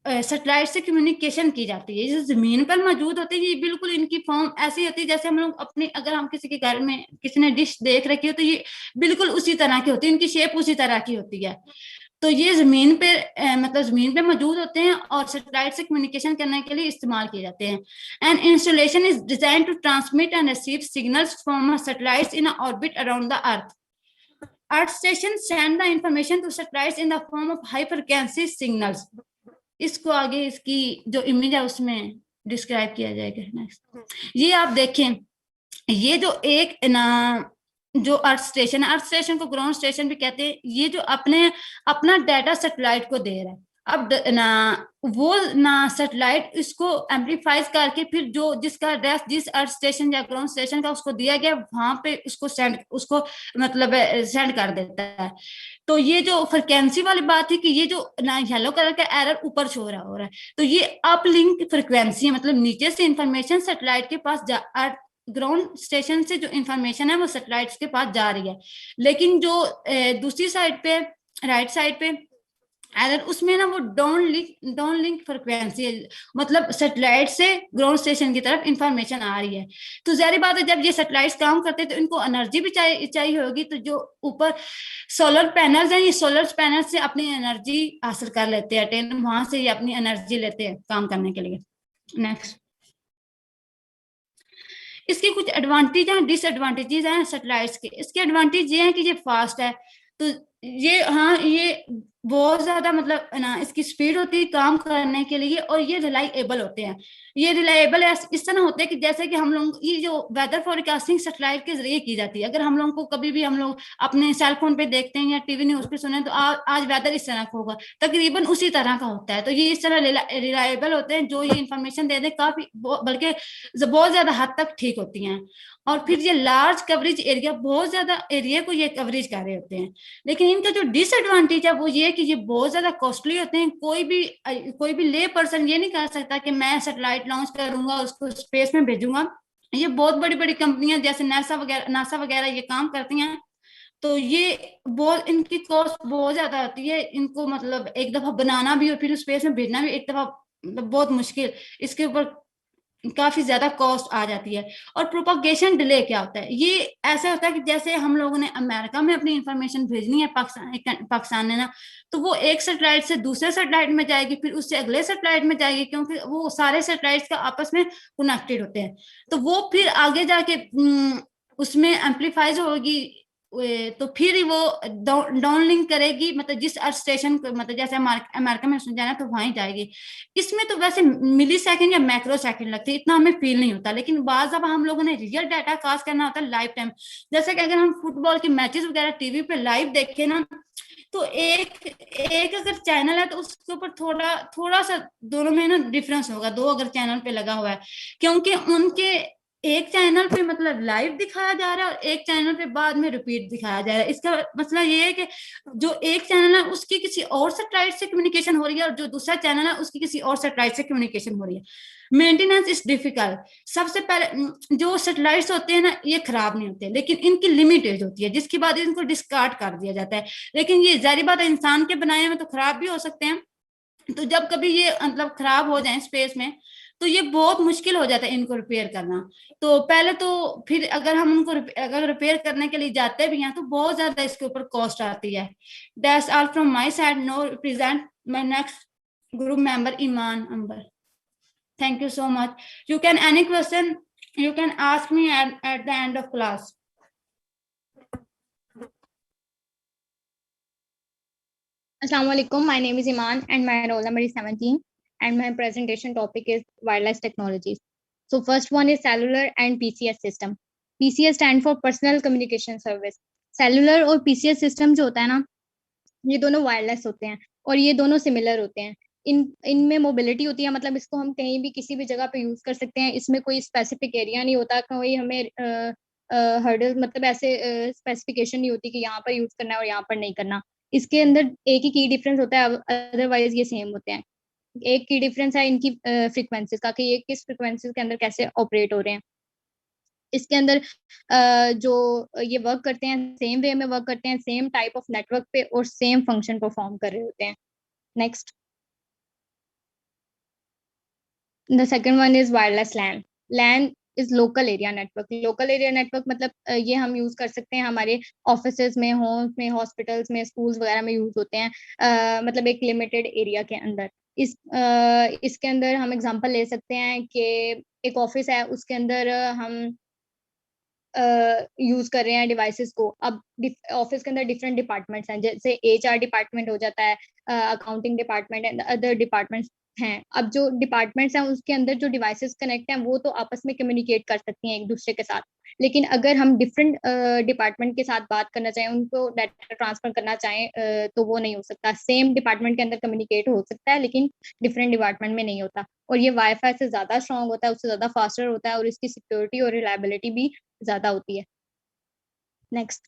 सैटेलाइट से कम्युनिकेशन की जाती है। जो जमीन पर मौजूद होती है ये बिल्कुल इनकी फॉर्म ऐसी होती है जैसे हम लोग अपने अगर हम किसी के घर में किसी ने डिश देख रखी हो तो ये बिल्कुल उसी तरह की होती है, इनकी शेप उसी तरह की होती है। तो ये जमीन पे मतलब जमीन पे मौजूद होते हैं और सैटेलाइट से कम्युनिकेशन करने के लिए इस्तेमाल किए जाते हैं। एंड installation is design to transmit and receive signals from satellites in orbit around the earth. Earth station send the information to satellites in the form of high frequency signals. इसको आगे इसकी जो इमेज है उसमें डिस्क्राइब किया जाएगा। Next, ये आप देखें, ये जो एक ना जो अर्थ स्टेशन है, अर्थ स्टेशन को ग्राउंड स्टेशन भी कहते हैं, ये जो अपना डाटा सैटेलाइट को दे रहा है। अब ना वो ना सैटेलाइट इसको एम्पलीफाइज करके फिर जो जिसका एड्रेस जिस अर्थ स्टेशन या ग्राउंड स्टेशन का उसको दिया गया वहां पे उसको मतलब सेंड कर देता है। तो ये जो फ्रिक्वेंसी वाली बात है कि ये जो ना येलो कलर का एरर ऊपर शो हो रहा है, तो ये अपलिंक फ्रिक्वेंसी है, मतलब नीचे से इंफॉर्मेशन सैटेलाइट के पास ग्राउंड स्टेशन से जो इंफॉर्मेशन है वो सैटेलाइट्स के पास जा रही है। लेकिन जो दूसरी साइड पे राइट साइड पे एरर उसमें ना वो डाउन लिंक फ्रिक्वेंसी है, मतलब सैटेलाइट से ग्राउंड स्टेशन की तरफ इंफॉर्मेशन आ रही है। तो जाहिर बात है जब ये सैटेलाइट्स काम करते हैं तो इनको एनर्जी भी चाहिए होगी। तो जो ऊपर सोलर पैनल्स हैं, ये सोलर पैनल से अपनी एनर्जी हासिल कर लेते हैं, वहां से ये अपनी एनर्जी लेते हैं काम करने के लिए। नेक्स्ट, इसके कुछ एडवांटेज हैं, डिसएडवांटेजेस हैं सैटेलाइट्स के। इसके एडवांटेज ये हैं कि ये फास्ट है, तो ये बहुत ज्यादा मतलब ना इसकी स्पीड होती है काम करने के लिए, और ये रिलायबल होते हैं। ये रिलायबल इस तरह होते हैं कि जैसे कि हम लोग ये जो वेदर फोरकास्टिंग सैटेलाइट के जरिए की जाती है। अगर हम लोगों को कभी भी हम लोग अपने सेल फोन पे देखते हैं या टीवी न्यूज पे सुने तो आज वेदर इस तरह का होगा, तकरीबन उसी तरह का होता है। तो ये इस तरह रिलायबल होते हैं, जो ये इन्फॉर्मेशन दे दे काफी बल्कि बहुत ज्यादा हद तक ठीक होती हैं। और फिर ये लार्ज कवरेज एरिया, बहुत ज्यादा एरिया को ये कवरेज कर रहे होते हैं। लेकिन इनका जो डिसएडवांटेज है वो ये कि ये बहुत ज्यादा कॉस्टली होते हैं। कोई भी ले पर्सन ये नहीं कर सकता कि मैं सैटेलाइट लॉन्च करूंगा उसको स्पेस में भेजूंगा। ये बहुत बड़ी बड़ी कंपनियां जैसे नासा वगैरह ये काम करती हैं। तो ये बहुत इनकी कॉस्ट बहुत ज्यादा होती है। इनको मतलब एक दफा बनाना भी और फिर स्पेस में भेजना भी एक दफा मतलब बहुत मुश्किल, इसके ऊपर काफी ज्यादा कॉस्ट आ जाती है। और प्रोपगेशन डिले क्या होता है, ये ऐसा होता है कि जैसे हम लोगों ने अमेरिका में अपनी इंफॉर्मेशन भेजनी है पाकिस्तान ने ना, तो वो एक सैटेलाइट से दूसरे सैटेलाइट में जाएगी, फिर उससे अगले सैटेलाइट में जाएगी, क्योंकि वो सारे सैटेलाइट्स का आपस में कनेक्टेड होते हैं। तो वो फिर आगे जाके उसमें एम्पलीफाइज होगी तो फिर वो डाउन लिंक करेगी, मतलब जिस अर्थ स्टेशन को, मतलब जैसे अमेरिका में जाना तो वहां जाएगी। इसमें तो वैसे मिली सेकंड या माइक्रो सेकंड लगती है, इतना हमें फील नहीं होता। लेकिन बाज अब हम लोगों ने रियल डाटा कास्ट करना होता है लाइव टाइम। जैसे कि अगर हम फुटबॉल के मैचेस वगैरह टीवी पे लाइव देखें ना, तो एक एक अगर चैनल है तो उसके ऊपर थोड़ा थोड़ा सा दोनों में ना डिफरेंस होगा, दो अगर चैनल पे लगा हुआ है, क्योंकि उनके एक चैनल पे मतलब लाइव दिखाया जा रहा है और एक चैनल पे बाद में रिपीट दिखाया जा रहा है। इसका मतलब ये है कि जो एक चैनल है उसकी किसी और सैटेलाइट से कम्युनिकेशन हो रही है, और जो दूसरा चैनल है उसकी किसी और सैटेलाइट से कम्युनिकेशन हो रही है। Maintenance is difficult. सबसे पहले जो सैटेलाइट्स होते हैं ना, ये खराब नहीं होते, लेकिन इनकी लिमिट एज होती है, जिसके बाद इनको डिस्कार्ड कर दिया जाता है। लेकिन ये जारी बात है, इंसान के बनाए में तो खराब भी हो सकते हैं। तो जब कभी ये मतलब खराब हो जाए स्पेस में, तो ये बहुत मुश्किल हो जाता है इनको रिपेयर करना। तो पहले तो फिर अगर हम उनको अगर रिपेयर करने के लिए जाते भी हैं तो बहुत ज्यादा इसके ऊपर कॉस्ट आती है। That's all from my side. No represent my next group member Iman Ambar. Thank you so much. You can any question you can ask me at the end of class. Assalamu alaikum. My name is Iman and my roll number is 17 and my presentation topic is wireless technologies. So first one is cellular and PCS system. PCS stand for Personal Communication Service. Cellular और PCS system जो होता है ना, ये दोनों wireless होते हैं और ये दोनों सिमिलर होते हैं। इनमें मोबिलिटी होती है, मतलब इसको हम कहीं भी किसी भी जगह पे यूज कर सकते हैं। इसमें कोई स्पेसिफिक एरिया नहीं होता, कोई हमें हर्डल मतलब ऐसे स्पेसिफिकेशन नहीं होती कि यहाँ पर यूज करना है और यहाँ पर नहीं करना। इसके अंदर एक ही की डिफरेंस होता है, अदरवाइज ये सेम होते हैं। एक की डिफरेंस है इनकी फ्रीक्वेंसीज का, कि ये किस फ्रीक्वेंसीज के अंदर कैसे ऑपरेट हो रहे हैं। इसके अंदर जो ये वर्क करते हैं सेम वे में वर्क करते हैं, सेम टाइप ऑफ नेटवर्क पे और सेम फंक्शन परफॉर्म कर रहे होते हैं। Next, the second one is wireless LAN. LAN is local area network. Local area network मतलब ये हम यूज कर सकते हैं हमारे ऑफिसेज में, होम्स में, हॉस्पिटल्स में, स्कूल्स वगैरह में यूज होते हैं, मतलब एक लिमिटेड एरिया के अंदर। इसके अंदर हम एग्जांपल ले सकते हैं कि एक ऑफिस है, उसके अंदर हम यूज कर रहे हैं डिवाइसेस को। अब ऑफिस के अंदर डिफरेंट डिपार्टमेंट्स हैं, जैसे एचआर डिपार्टमेंट हो जाता है, accounting department and other departments हैं। अब जो डिपार्टमेंट्स हैं उसके अंदर जो डिवाइसेस कनेक्ट हैं वो तो आपस में कम्युनिकेट कर सकती हैं एक दूसरे के साथ, लेकिन अगर हम डिफरेंट डिपार्टमेंट के साथ बात करना चाहें, उनको डाटा ट्रांसफर करना चाहें, तो वो नहीं हो सकता। सेम डिपार्टमेंट के अंदर कम्युनिकेट हो सकता है लेकिन डिफरेंट डिपार्टमेंट में नहीं होता। और ये वाईफाई से ज्यादा स्ट्रॉन्ग होता है, उससे ज्यादा फास्टर होता है और इसकी सिक्योरिटी और रिलायबिलिटी भी ज्यादा होती है। Next,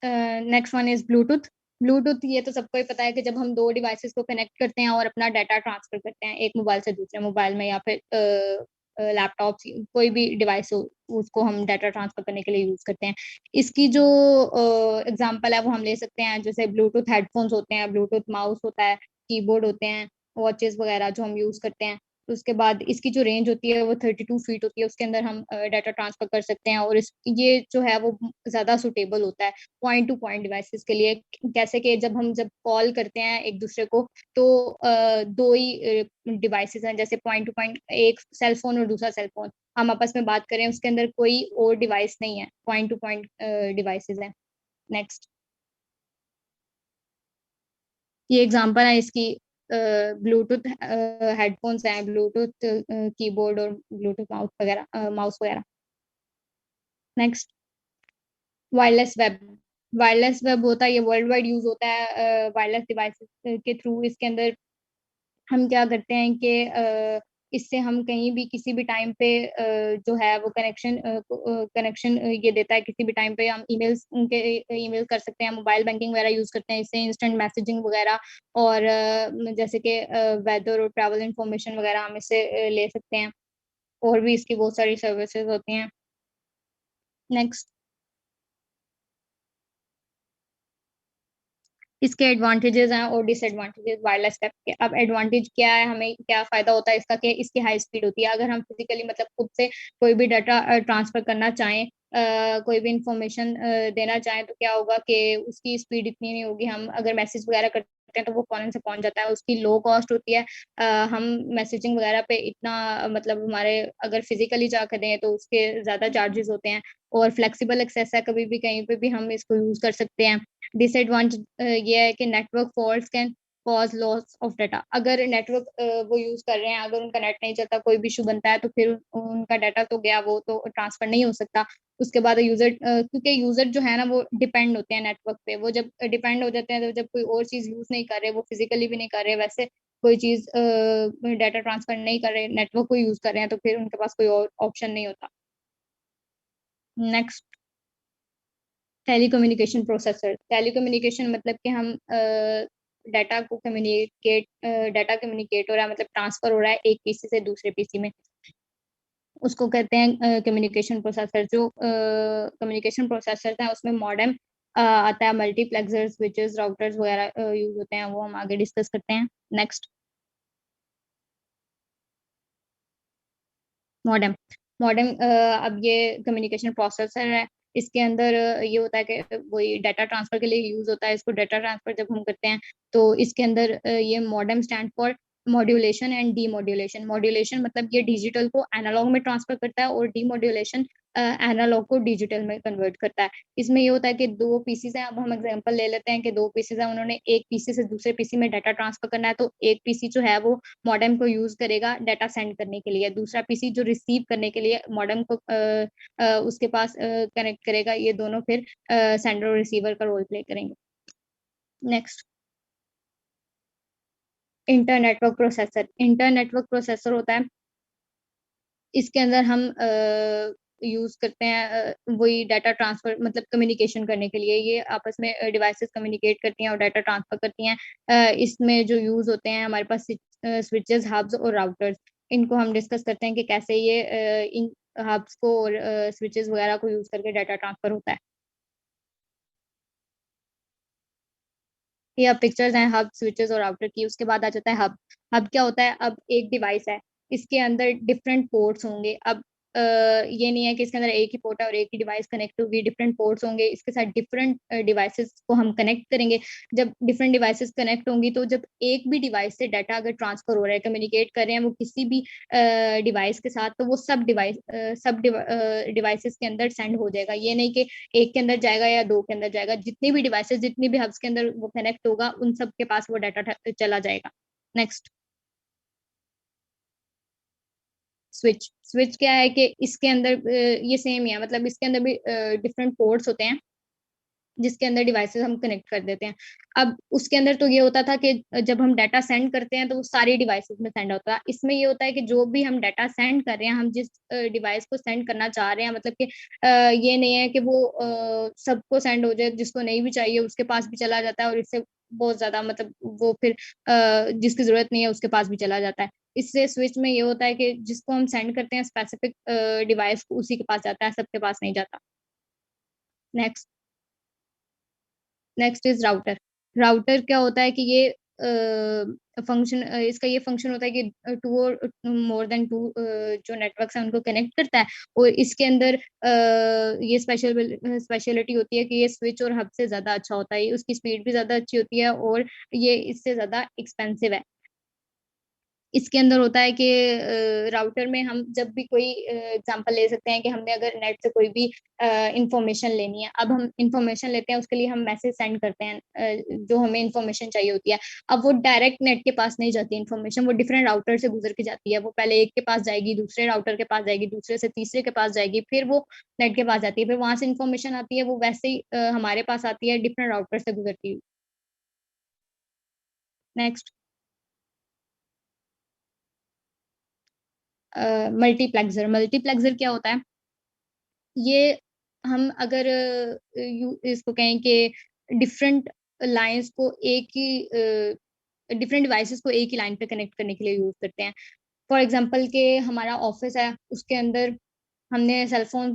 next one is Bluetooth. Bluetooth ये तो सबको ही पता है कि जब हम दो डिवाइसेस को कनेक्ट करते हैं और अपना डाटा ट्रांसफर करते हैं एक मोबाइल से दूसरे मोबाइल में, या फिर लैपटॉप, कोई भी डिवाइस हो, उसको हम डाटा ट्रांसफर करने के लिए यूज करते हैं। इसकी जो एग्जांपल है वो हम ले सकते हैं, जैसे ब्लूटूथ हेडफोन्स होते हैं, ब्लूटूथ माउस होता है, कीबोर्ड होते हैं, वॉचेस वगैरह जो हम यूज करते हैं। तो उसके बाद इसकी जो रेंज होती है वो 32 फीट होती है, उसके अंदर हम डाटा ट्रांसफर कर सकते हैं। और ये जो है वो ज्यादा सुटेबल होता है पॉइंट टू पॉइंट डिवाइसेस के लिए। जैसे कि जब कॉल करते हैं एक दूसरे को, तो दो ही डिवाइसेस हैं, जैसे पॉइंट टू पॉइंट, एक सेल फोन और दूसरा सेल फोन, हम आपस में बात करें, उसके अंदर कोई और डिवाइस नहीं है, पॉइंट टू पॉइंट डिवाइसेस हैं। नेक्स्ट, ये एग्जांपल है इसकी, ब्लूटूथ हेडफोन्स हैं, ब्लूटूथ कीबोर्ड और ब्लूटूथ माउस वगैरह। Next, wireless web. Wireless web होता है, ये वर्ल्ड वाइड यूज होता है वायरलेस डिवाइसेस के थ्रू। इसके अंदर हम क्या करते हैं कि इससे हम कहीं भी किसी भी टाइम पे जो है वो कनेक्शन ये देता है। किसी भी टाइम पे हम ईमेल कर सकते हैं, मोबाइल बैंकिंग वगैरह यूज करते हैं इससे, इंस्टेंट मैसेजिंग वगैरह, और जैसे कि वेदर और ट्रैवल इंफॉर्मेशन वगैरह हम इससे ले सकते हैं। और भी इसकी बहुत सारी सर्विसेज होती हैं। नेक्स्ट, इसके एडवांटेजेस हैं और डिसएडवांटेजेस वायरलेस वेब के। अब एडवांटेज क्या है, हमें क्या फायदा होता है इसका, कि इसकी हाई स्पीड होती है। अगर हम फिजिकली मतलब खुद से कोई भी डाटा ट्रांसफर करना चाहें, कोई भी इंफॉर्मेशन देना चाहें, तो क्या होगा कि उसकी स्पीड इतनी नहीं होगी। हम अगर मैसेज वगैरह करते करते हैं तो वो फौरन से पहुंच जाता है, उसकी लो कॉस्ट होती है। हम मैसेजिंग वगैरह पे इतना मतलब हमारे अगर फिजिकली जाकर दें तो उसके ज़्यादा चार्जेस होते हैं, और फ्लेक्सिबल एक्सेस है, कभी भी कहीं पे भी हम इसको यूज़ कर सकते हैं। डिसएडवांटेज ये है कि network fault can cause loss of data. अगर नेटवर्क वो यूज कर रहे हैं, अगर उनका नेट नहीं चलता, कोई भी इशू बनता है तो फिर उनका डाटा तो गया, वो तो ट्रांसफर नहीं हो सकता। उसके बाद यूजर क्योंकि यूजर जो है ना वो डिपेंड होते हैं नेटवर्क पे, वो जब डिपेंड हो जाते हैं तो जब कोई और चीज यूज नहीं कर रहे, वो फिजिकली भी नहीं कर रहे, वैसे कोई चीज डाटा ट्रांसफर नहीं कर रहे, नेटवर्क को यूज कर रहे हैं, तो फिर उनके पास कोई और ऑप्शन नहीं होता। Next, telecommunication processor. टेलीकम्युनिकेशन मतलब कि हम डाटा कम्युनिकेट हो रहा है, मतलब ट्रांसफर हो रहा है एक पीसी से दूसरे पीसी में, उसको कहते हैं कम्युनिकेशन प्रोसेसर। जो कम्युनिकेशन प्रोसेसर है उसमें मॉडेम आता है, मल्टीप्लेक्सर्स, स्विचेस, राउटर्स वगैरह यूज होते हैं, वो हम आगे डिस्कस करते हैं। Next, modem. मॉडेम अब ये कम्युनिकेशन प्रोसेसर है, इसके अंदर ये होता है कि वही डाटा ट्रांसफर के लिए यूज होता है। इसको डाटा ट्रांसफर जब हम करते हैं तो इसके अंदर ये modem stand for modulation and demodulation. Modulation मतलब ये डिजिटल को एनालॉग में ट्रांसफर करता है, और डीमॉड्यूलेशन एनालॉग को डिजिटल में कन्वर्ट करता है। इसमें ये होता है कि दो पीसीज हैं, अब हम एग्जांपल ले लेते हैं कि दो पीसीज हैं, उन्होंने एक पीसी से दूसरे पीसी में डाटा ट्रांसफर करना है, तो एक पीसी जो है वो मॉडेम को यूज करेगा डाटा सेंड करने के लिए, दूसरा पीसी जो रिसीव करने के लिए मॉडेम को उसके पास कनेक्ट करेगा। ये दोनों फिर सेंडर और रिसीवर का रोल प्ले करेंगे। Next, inter network processor. Inter network processor होता है, इसके अंदर हम यूज करते हैं वही डाटा ट्रांसफर मतलब कम्युनिकेशन करने के लिए। ये आपस में डिवाइसेस कम्युनिकेट करती हैं और डाटा ट्रांसफर करती हैं। इसमें जो यूज होते हैं हमारे पास स्विचेस, हब्स और राउटर्स। इनको हम डिस्कस करते हैं कि कैसे ये इन हब्स को और स्विचेस वगैरह को यूज करके डाटा ट्रांसफर होता है। ये अब पिक्चर्स हैं हब, स्विचेस और राउटर की। उसके बाद आ जाता है हब। हब क्या होता है? अब एक डिवाइस है, इसके अंदर डिफरेंट पोर्ट्स होंगे। अब ये नहीं है कि इसके अंदर एक ही पोर्ट है और एक ही डिवाइस कनेक्ट होगी, डिफरेंट पोर्ट्स होंगे, इसके साथ डिफरेंट डिवाइसेस को हम कनेक्ट करेंगे। जब डिफरेंट डिवाइसेस कनेक्ट होंगी तो जब एक भी डिवाइस से डाटा अगर ट्रांसफर हो रहा है, कम्युनिकेट कर रहे हैं वो किसी भी डिवाइस के साथ, तो वो सब डिवाइसेस के अंदर सेंड हो जाएगा। ये नहीं कि एक के अंदर जाएगा या दो के अंदर जाएगा, जितनी भी डिवाइसेस, जितनी भी हब्स के अंदर वो कनेक्ट होगा, उन सब के पास वो डाटा चला जाएगा। Next, switch. स्विच क्या है कि इसके अंदर ये सेम ही है, मतलब इसके अंदर भी डिफरेंट पोर्ट्स होते हैं जिसके अंदर डिवाइसेस हम कनेक्ट कर देते हैं। अब उसके अंदर तो ये होता था कि जब हम डाटा सेंड करते हैं तो वो सारी डिवाइसेस में सेंड होता है। इसमें ये होता है कि जो भी हम डाटा सेंड कर रहे हैं, हम जिस डिवाइस को सेंड करना चाह रहे हैं, मतलब कि ये नहीं है कि वो सबको सेंड हो जाए, जिसको नहीं भी चाहिए उसके पास भी चला जाता है, और इससे बहुत ज्यादा मतलब वो फिर जिसकी जरूरत नहीं है उसके पास भी चला जाता है। इससे स्विच में ये होता है कि जिसको हम सेंड करते हैं स्पेसिफिक डिवाइस को, उसी के पास जाता है, सबके पास नहीं जाता। Next, next is router. Router क्या होता है कि ये फंक्शन इसका ये फंक्शन होता है कि टू और मोर देन टू जो नेटवर्क्स हैं उनको कनेक्ट करता है, और इसके अंदर ये स्पेशलिटी होती है कि ये स्विच और हब से ज्यादा अच्छा होता है, उसकी स्पीड भी ज्यादा अच्छी होती है, और ये इससे ज्यादा एक्सपेंसिव है। इसके अंदर होता है कि राउटर में हम जब भी कोई एग्जांपल ले सकते हैं कि हमने अगर नेट से कोई भी इंफॉर्मेशन लेनी है, अब हम इंफॉर्मेशन लेते हैं, उसके लिए हम मैसेज सेंड करते हैं जो हमें इंफॉर्मेशन चाहिए होती है। अब वो डायरेक्ट नेट के पास नहीं जाती इंफॉर्मेशन, वो डिफरेंट राउटर से गुजर के जाती है। वो पहले एक के पास जाएगी, दूसरे राउटर के पास जाएगी, दूसरे से तीसरे के पास जाएगी, फिर वो नेट के पास जाती है, फिर वहां से इंफॉर्मेशन आती है, वो वैसे ही हमारे पास आती है डिफरेंट राउटर से गुजरती हुई। Next, multiplexer. मल्टीप्लेक्सर क्या होता है? ये हम अगर इसको कहें कि डिफरेंट लाइंस को एक ही डिफरेंट डिवाइसेस को एक ही लाइन पे कनेक्ट करने के लिए यूज करते हैं। फॉर एग्जांपल के हमारा ऑफिस है, उसके अंदर हमने सेल फोन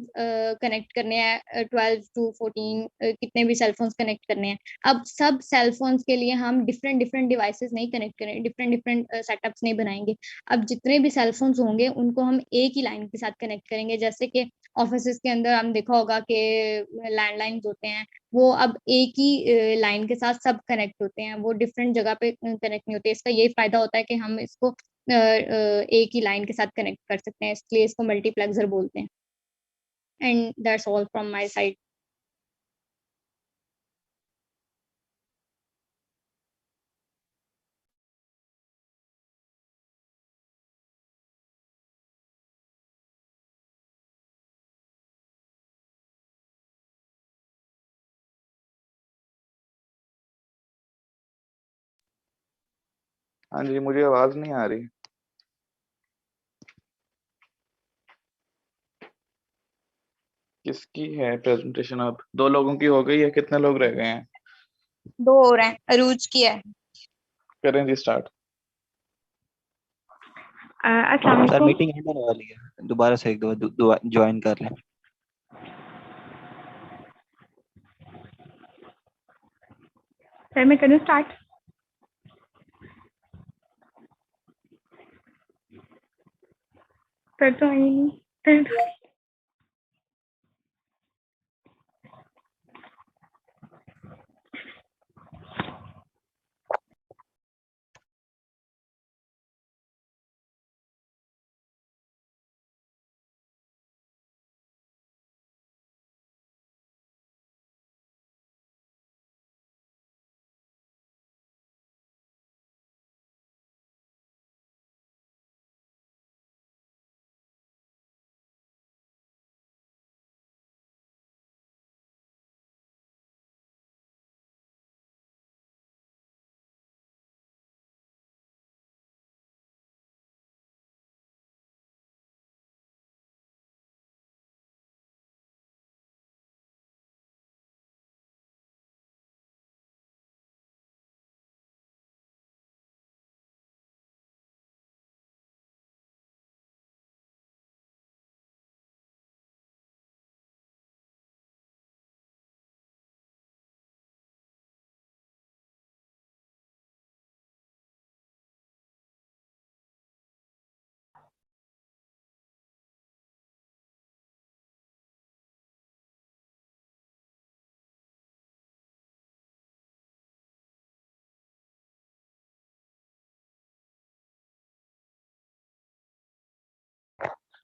कनेक्ट करने हैं 12 to 14 कितने भी सेल फोन्स कनेक्ट करने हैं। अब सब सेल फोन्स के लिए हम डिफरेंट डिफरेंट डिवाइसेस नहीं कनेक्ट करें, डिफरेंट डिफरेंट सेटअप्स नहीं बनाएंगे। अब जितने भी सेल फोन्स होंगे उनको हम एक ही लाइन के साथ कनेक्ट करेंगे। जैसे कि ऑफिस के अंदर हम देखा होगा कि लैंडलाइंस होते हैं, वो अब एक ही लाइन के साथ सब कनेक्ट होते हैं, वो डिफरेंट जगह पे कनेक्ट नहीं होते। इसका यही फायदा होता है कि हम इसको एक ही लाइन के साथ कनेक्ट कर सकते हैं, इसलिए इसको मल्टीप्लेक्सर बोलते हैं। And that's all from my side. हाँ जी, मुझे आवाज नहीं आ रही। किसकी है प्रेजेंटेशन? अब 2 लोगों की हो गई है, कितने लोग रह गए हैं? 2 और हैं, अरूज की है। करें जी स्टार्ट। अस्सलाम सर वालेकुम। मीटिंग एंड होने वाली है, दोबारा से एक दो ज्वाइन कर लें। सर मैं करूँ स्टार्ट? कर तो आई नहीं।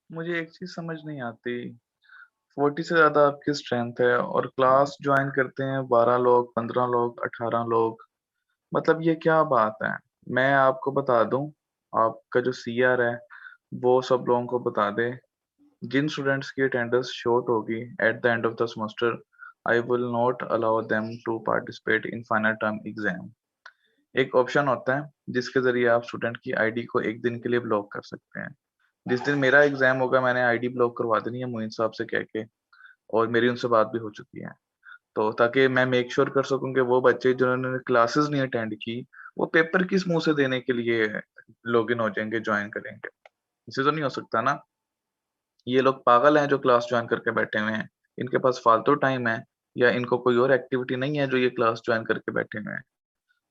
मुझे एक चीज समझ नहीं आती, 40 से ज्यादा आपकी स्ट्रेंथ है और क्लास ज्वाइन करते हैं 12 लोग, 15 लोग, 18 लोग। मतलब ये क्या बात है? मैं आपको बता दूं, आपका जो सीआर है वो सब लोगों को बता दे, जिन स्टूडेंट्स की अटेंडेंस शॉर्ट होगी at the end of the semester, I will not allow them to participate in final term exam. एक ऑप्शन होता है जिसके जरिए आप स्टूडेंट की आईडी को एक दिन के लिए ब्लॉक कर सकते हैं। जिस दिन मेरा एग्जाम होगा मैंने आईडी ब्लॉक करवा देनी है मोइन साहब से कह के, और मेरी उनसे बात भी हो चुकी है। तो ताकि मैं मेक श्योर कर सकूं कि वो बच्चे जिन्होंने क्लासेस नहीं अटेंड की वो पेपर किस मुंह से देने के लिए लॉगिन हो जाएंगे, ज्वाइन करेंगे। इसे तो नहीं हो सकता ना। ये लोग पागल हैं जो क्लास ज्वाइन करके बैठे हुए हैं। इनके पास फालतू टाइम है या इनको कोई और एक्टिविटी नहीं है जो ये क्लास ज्वाइन करके बैठे हुए हैं?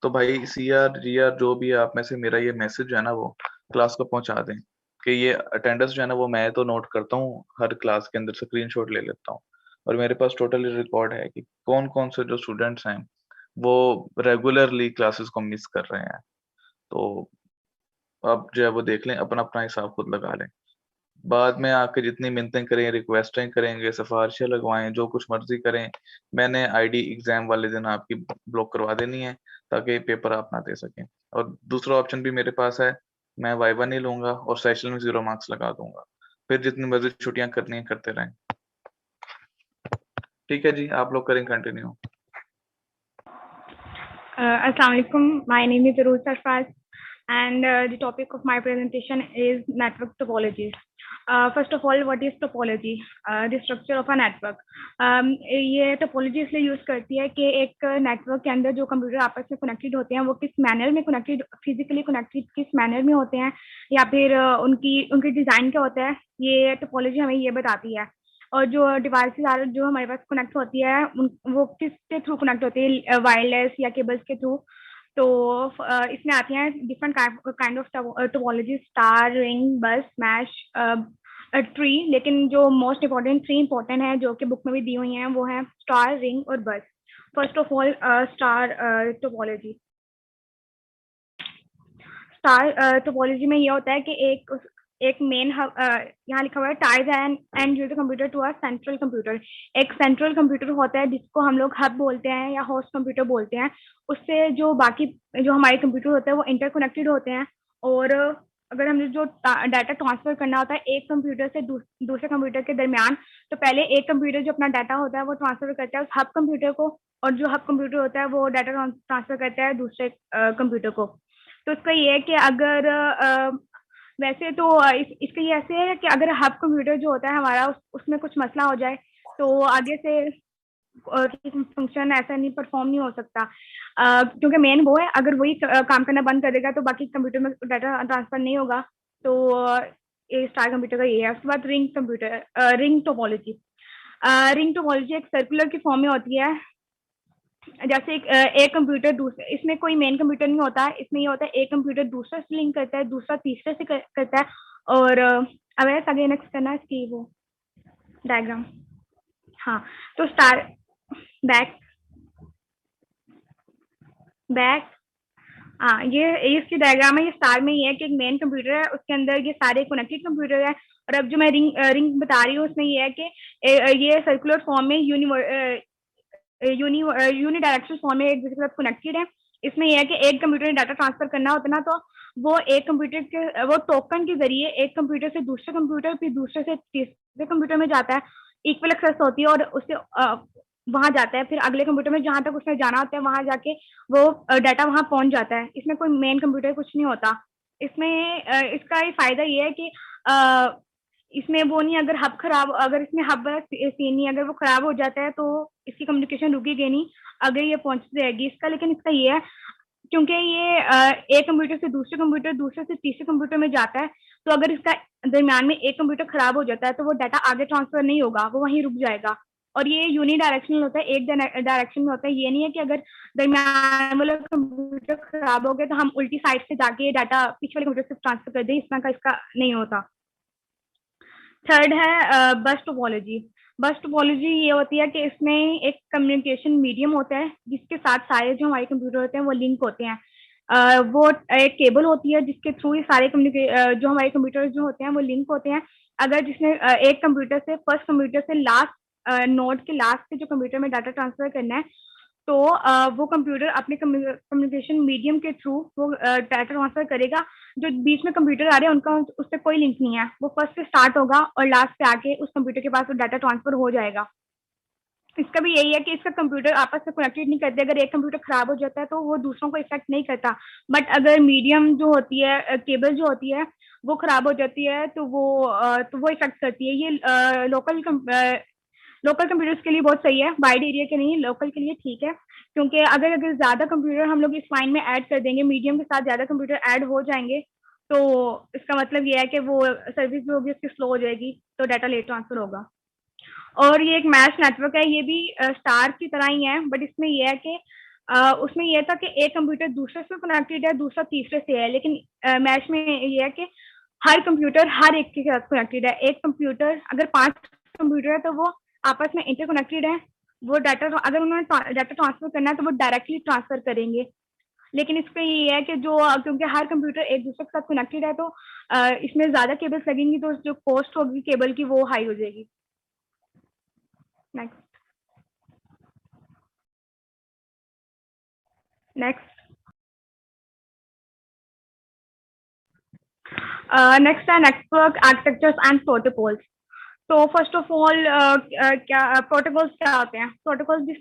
तो भाई सीआर जीआर जो भी आप में से मेरा ये मैसेज जो है ना वो क्लास को पहुंचा दें कि ये अटेंडेंस जो है ना वो मैं तो नोट करता हूँ, हर क्लास के अंदर स्क्रीनशॉट ले लेता हूँ और मेरे पास टोटली रिकॉर्ड है कि कौन कौन से जो स्टूडेंट्स हैं वो रेगुलरली क्लासेस को मिस कर रहे हैं। तो अब जो है वो देख लें, अपना अपना हिसाब खुद लगा लें। बाद में आके जितनी मिन्नतें करें, रिक्वेस्टें करेंगे, सिफारिशें लगवाएं, जो कुछ मर्जी करें, मैंने आईडी एग्जाम वाले दिन आपकी ब्लॉक करवा देनी है ताकि पेपर आप ना दे सकें। और दूसरा ऑप्शन भी मेरे पास है, मैं वाइवा नहीं लूंगा और सेशन में 0 मार्क्स लगा दूंगा। फिर जितनी मर्जी छुट्टियां करनी है करते रहें। ठीक है जी, आप लोग करें continue. Assalamu alaikum. My name is Arooj Sarfraz, and the topic of my presentation is network topologies. First of all what is topology, the structure of a network. ये टोपोलॉजी इसलिए यूज करती है कि एक नेटवर्क के अंदर जो computer आपस में कनेक्टेड होते हैं वो किस मैनर में कनेक्टेड, फिजिकली कनेक्टेड किस मैनर में होते हैं, या फिर उनकी डिजाइन क्या होता है, ये टोपोलॉजी हमें ये बताती है। और जो डिवाइसेस जो हमारे पास कनेक्ट होती है वो किस के थ्रू कनेक्ट होती है, वायरलेस या केबल्स के थ्रू। तो इसमें आती हैं different kind of topology, star, ring, बस, मैश, ट्री। लेकिन जो मोस्ट इम्पोर्टेंट 3 इम्पोर्टेंट है जो कि बुक में भी दी हुई हैं वो है स्टार, रिंग और बस। First of all star topology. Star topology में ये होता है कि एक मेन हब, यहाँ लिखा हुआ है ties and use computer to a central computer. एक सेंट्रल कंप्यूटर होता है जिसको हम लोग हब बोलते हैं या होस्ट कंप्यूटर बोलते हैं। उससे जो बाकी जो हमारे कंप्यूटर होते हैं वो इंटरकनेक्टेड होते हैं। और अगर हमें जो डाटा ट्रांसफर करना होता है एक कंप्यूटर से दूसरे कंप्यूटर के दरमियान, तो पहले एक कंप्यूटर जो अपना डाटा होता है वो ट्रांसफर करता है उस हब कंप्यूटर को, और जो हब कंप्यूटर होता है वो डाटा ट्रांसफर करता है दूसरे कंप्यूटर को। तो इसका ये है कि अगर वैसे तो इसका ये ऐसे है कि अगर हब कंप्यूटर जो होता है हमारा उसमें कुछ मसला हो जाए तो आगे से फंक्शन ऐसा नहीं परफॉर्म नहीं हो सकता, क्योंकि मेन वो है, अगर वही काम करना बंद कर देगा तो बाकी कंप्यूटर में डाटा ट्रांसफर नहीं होगा। तो ये स्टार कंप्यूटर का ये है। उसके बाद ring computer, ring topology. Ring topology एक सर्कुलर की फॉर्म में होती है। जैसे एक कंप्यूटर दूसरे, इसमें कोई मेन कंप्यूटर नहीं होता है, इसमें ये होता है एक कंप्यूटर दूसरे से लिंक करता है, दूसरा तीसरे से करता है। और अब ऐसा आगे नेक्स्ट करना है इसकी वो डायग्राम। हाँ, तो स्टार बैक हाँ, ये इसकी डायग्राम है। ये स्टार में ये है कि एक मेन कंप्यूटर है, उसके अंदर ये सारे कनेक्टेड कंप्यूटर है। और अब जो मैं रिंग बता रही हूँ उसमें ये है कि ये सर्कुलर फॉर्म में यूनिडायरेक्शनल फॉर्म में एक दूसरे के साथ कनेक्टेड है। इसमें यह है कि एक कंप्यूटर में डाटा ट्रांसफर करना होता है ना, तो वो एक कंप्यूटर के वो टोकन के जरिए एक कंप्यूटर से दूसरे कंप्यूटर, फिर दूसरे से तीसरे कंप्यूटर में जाता है। इक्वल एक्सेस होती है और उससे वहां जाता है, फिर अगले कंप्यूटर में जहां तक उसने जाना होता है वहां जाके वो डाटा वहां पहुंच जाता है। इसमें कोई मेन कंप्यूटर कुछ नहीं होता। इसमें इसका ये फायदा ये है कि इसमें वो नहीं, अगर हब खराब, अगर इसमें हब सीन नहीं, अगर वो खराब हो जाता है तो इसकी कम्युनिकेशन रुकेगी नहीं, अगर ये पहुंचती रहेगी इसका। लेकिन इसका ये है क्योंकि ये एक कंप्यूटर से दूसरे कंप्यूटर, दूसरे से तीसरे कंप्यूटर में जाता है, तो अगर इसका दरमियान में एक कंप्यूटर खराब हो जाता है तो वो डाटा आगे ट्रांसफर नहीं होगा, वो वहीं रुक जाएगा। और ये यूनिडायरेक्शनल होता है, एक डायरेक्शन में होता है। ये नहीं है कि अगर दरमियान वाला कंप्यूटर खराब हो गया तो हम उल्टी साइड से जाके डाटा पीछे वाले कंप्यूटर से ट्रांसफर कर दें, इस तरह का इसका नहीं होता। थर्ड है बस टोपोलॉजी। बस टोपोलॉजी ये होती है कि इसमें एक कम्युनिकेशन मीडियम होता है जिसके साथ सारे जो हमारे कंप्यूटर होते हैं वो लिंक होते हैं। वो एक केबल होती है जिसके थ्रू ये सारे जो हमारे कंप्यूटर जो होते हैं वो लिंक होते हैं। अगर जिसने एक कंप्यूटर से फर्स्ट कंप्यूटर से लास्ट नोड के लास्ट से जो कंप्यूटर में डाटा ट्रांसफर करना है, तो वो कंप्यूटर अपने कम्युनिकेशन मीडियम के थ्रू वो डाटा ट्रांसफर करेगा। जो बीच में कंप्यूटर आ रहे हैं उनका उससे कोई लिंक नहीं है, वो फर्स्ट से स्टार्ट होगा और लास्ट पे आके उस कंप्यूटर के पास वो डाटा ट्रांसफर हो जाएगा। इसका भी यही है कि इसका कंप्यूटर आपस में कनेक्टेड नहीं करते। अगर एक कंप्यूटर खराब हो जाता है तो वो दूसरों को इफेक्ट नहीं करता, बट अगर मीडियम जो होती है, केबल जो होती है वो खराब हो जाती है तो वो इफेक्ट करती है। ये लोकल कंप्यूटर्स के लिए बहुत सही है, वाइड एरिया के नहीं, लोकल के लिए ठीक है। क्योंकि अगर ज्यादा कंप्यूटर हम लोग इस लाइन में ऐड कर देंगे, मीडियम के साथ ज्यादा कंप्यूटर ऐड हो जाएंगे, तो इसका मतलब ये है कि वो सर्विस जो होगी उसकी स्लो हो जाएगी, तो डाटा लेट ट्रांसफर होगा। और ये एक मैश नेटवर्क है, ये भी स्टार की तरह ही है, बट इसमें यह है कि उसमें यह था कि एक कंप्यूटर दूसरे से कनेक्टेड है, दूसरा तीसरे से है। लेकिन मैश में यह है कि हर कंप्यूटर हर एक के साथ कनेक्टेड है। एक कंप्यूटर अगर 5 कंप्यूटर है तो वो आपस में इंटरकनेक्टेड है। वो डाटा अगर उन्होंने डाटा ट्रांसफर करना है तो वो डायरेक्टली ट्रांसफर करेंगे। लेकिन इसमें ये है कि जो क्योंकि हर कंप्यूटर एक दूसरे के साथ कनेक्टेड है तो इसमें ज्यादा केबल्स लगेंगी, तो जो कॉस्ट होगी केबल की वो हाई हो जाएगी। नेक्स्ट है नेटवर्क आर्किटेक्चर्स एंड प्रोटोकॉल्स। तो फर्स्ट ऑफ ऑल क्या प्रोटोकॉल्स क्या होते हैं? Protocols the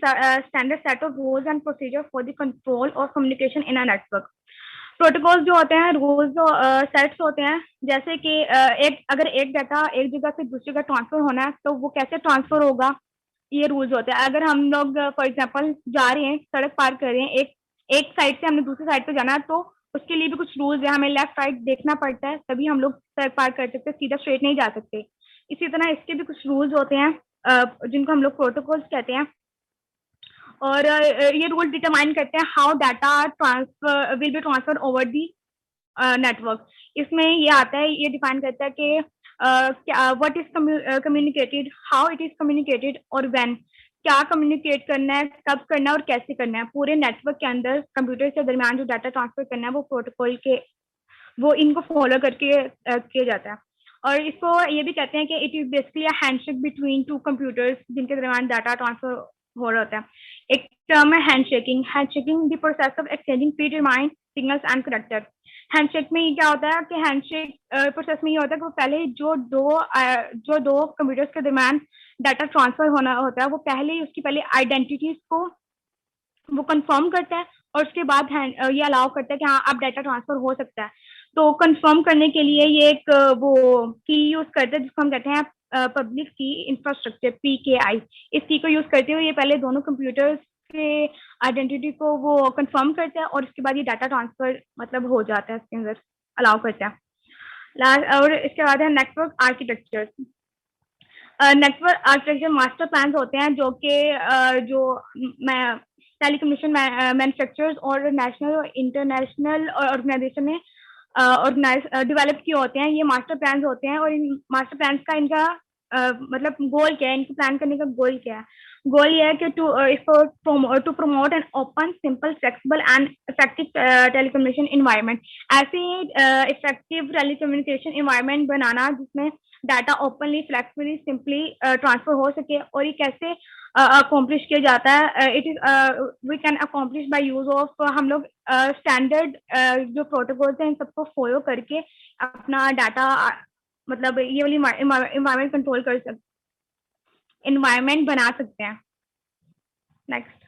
standard set of rules and procedure for the control और communication in a network. Protocol जो होते हैं, रूल्स जो सेट्स होते हैं, जैसे कि अगर एक डाटा एक जगह से दूसरी जगह ट्रांसफर होना है तो वो कैसे ट्रांसफर होगा, ये रूल्स होते हैं। अगर हम लोग फॉर एग्जांपल जा रहे हैं, सड़क पार कर रहे हैं, एक साइड से हमने दूसरी साइड पे जाना है, तो उसके लिए भी कुछ रूल्स है, हमें लेफ्ट राइट देखना पड़ता है, तभी हम लोग सड़क पार कर सकते हैं, सीधा स्ट्रेट नहीं जा सकते। इसी तरह इसके भी कुछ रूल्स होते हैं जिनको हम लोग प्रोटोकॉल्स कहते हैं, और ये रूल डिटरमाइन करते हैं how data transfer will be transfer over the network. इसमें ये आता है, ये डिफाइन करता है कि what is communicated, how it is communicated और व्हेन, क्या कम्युनिकेट करना है, कब करना है और कैसे करना है। पूरे नेटवर्क के अंदर कंप्यूटर के दरमियान जो डाटा ट्रांसफर करना है वो प्रोटोकॉल के, वो इनको फॉलो करके किया जाता है। और इसको ये भी कहते हैं कि it is basically a handshake between two computers जिनके दरमियान डाटा ट्रांसफर हो रहा होता है। एक टर्म है handshaking. Handshaking the process of exchanging predetermined signals and character. Handshake में ये क्या होता है कि हैंडशेक प्रोसेस में ये होता है कि वो पहले जो दो कंप्यूटर्स के दरमियान डाटा ट्रांसफर होना होता है, वो पहले ही उसकी पहले आइडेंटिटीज को वो कंफर्म करता है और उसके बाद ये अलाउ करता है कि हाँ अब डाटा ट्रांसफर हो सकता है। तो कंफर्म करने के लिए ये एक वो की यूज करते हैं जिसको हम कहते हैं पब्लिक की इंफ्रास्ट्रक्चर, PKI। इस की को यूज करते हुए ये पहले दोनों कंप्यूटर्स के आइडेंटिटी को वो कंफर्म करता है और उसके बाद ये डाटा ट्रांसफर मतलब हो जाता है, इसके अंदर अलाउ करता है। और इसके बाद है network architecture. Network architecture master plan होते हैं जो कि जो टेलीकम्युनिकेशन मैन्युफैक्चरर्स और नेशनल और इंटरनेशनल ऑर्गेनाइजेशन ने डेवलप किए होते हैं। ये मास्टर प्लान होते हैं और इन मास्टर प्लान का इनका मतलब गोल क्या है, इनको प्लान करने का गोल क्या है? गोल ये है कि to promote an open, simple, flexible and effective telecommunication environment. ऐसे ही इफेक्टिव टेलीकम्युनिकेशन इन्वायरमेंट बनाना जिसमें data openly, flexibly, simply transfer हो सके। और ये कैसे अकॉम्प्लिश किया जाता है? It is we can accomplish by use of, हम लोग स्टैंडर्ड जो प्रोटोकॉल्स हैं इन सबको फॉलो करके अपना डाटा मतलब ये वाली इन्वायरमेंट कंट्रोल कर सकते, इन्वायरमेंट बना सकते हैं। नेक्स्ट।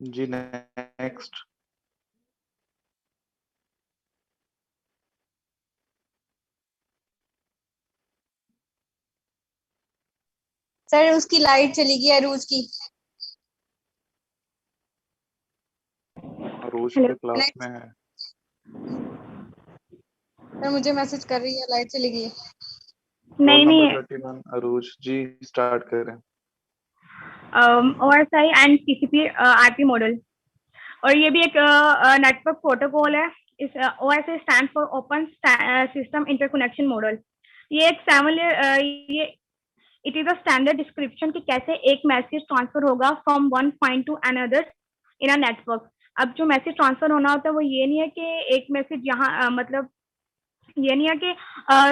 जी नेक्स्ट। सर उसकी लाइट चली गई अरूज की। रोज Hello. के क्लास में है। सर मुझे मैसेज कर रही है लाइट चली गई है। नहीं रोल नहीं, नंबर 31 अरूज जी, स्टार्ट करें। OSI and TCP IP model, और ये भी एक नेटवर्क प्रोटोकॉल है। इस OSI stand for open system interconnection model. ये एक ये it is a standard description कि कैसे एक मैसेज ट्रांसफर होगा from one point two another in a network. अब जो मैसेज ट्रांसफर होना होता है वो ये नहीं है कि एक मैसेज यहाँ मतलब ये नहीं है कि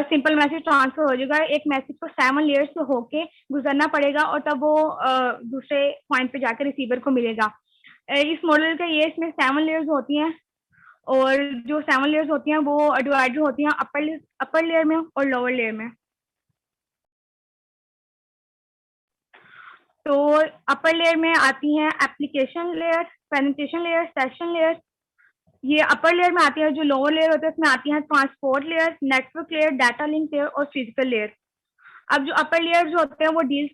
सिंपल मैसेज ट्रांसफर हो जाएगा। एक मैसेज को 7 लेयर्स से होके गुजरना पड़ेगा और तब वो दूसरे पॉइंट पे जाकर रिसीवर को मिलेगा। इस मॉडल का ये, इसमें 7 लेयर्स होती हैं और जो 7 लेयर्स होती हैं वो डिवाइडेड होती हैं अपर लेयर में और लोअर लेयर में। तो अपर लेयर में आती हैं application layer, presentation layer, session layer. ये अपर लेयर में आती है। जो लोअर लेयर होता है उसमें आती हैं transport layer, network layer, data link layer और फिजिकल लेयर। अब जो अपर लेयर जो होते हैं वो डील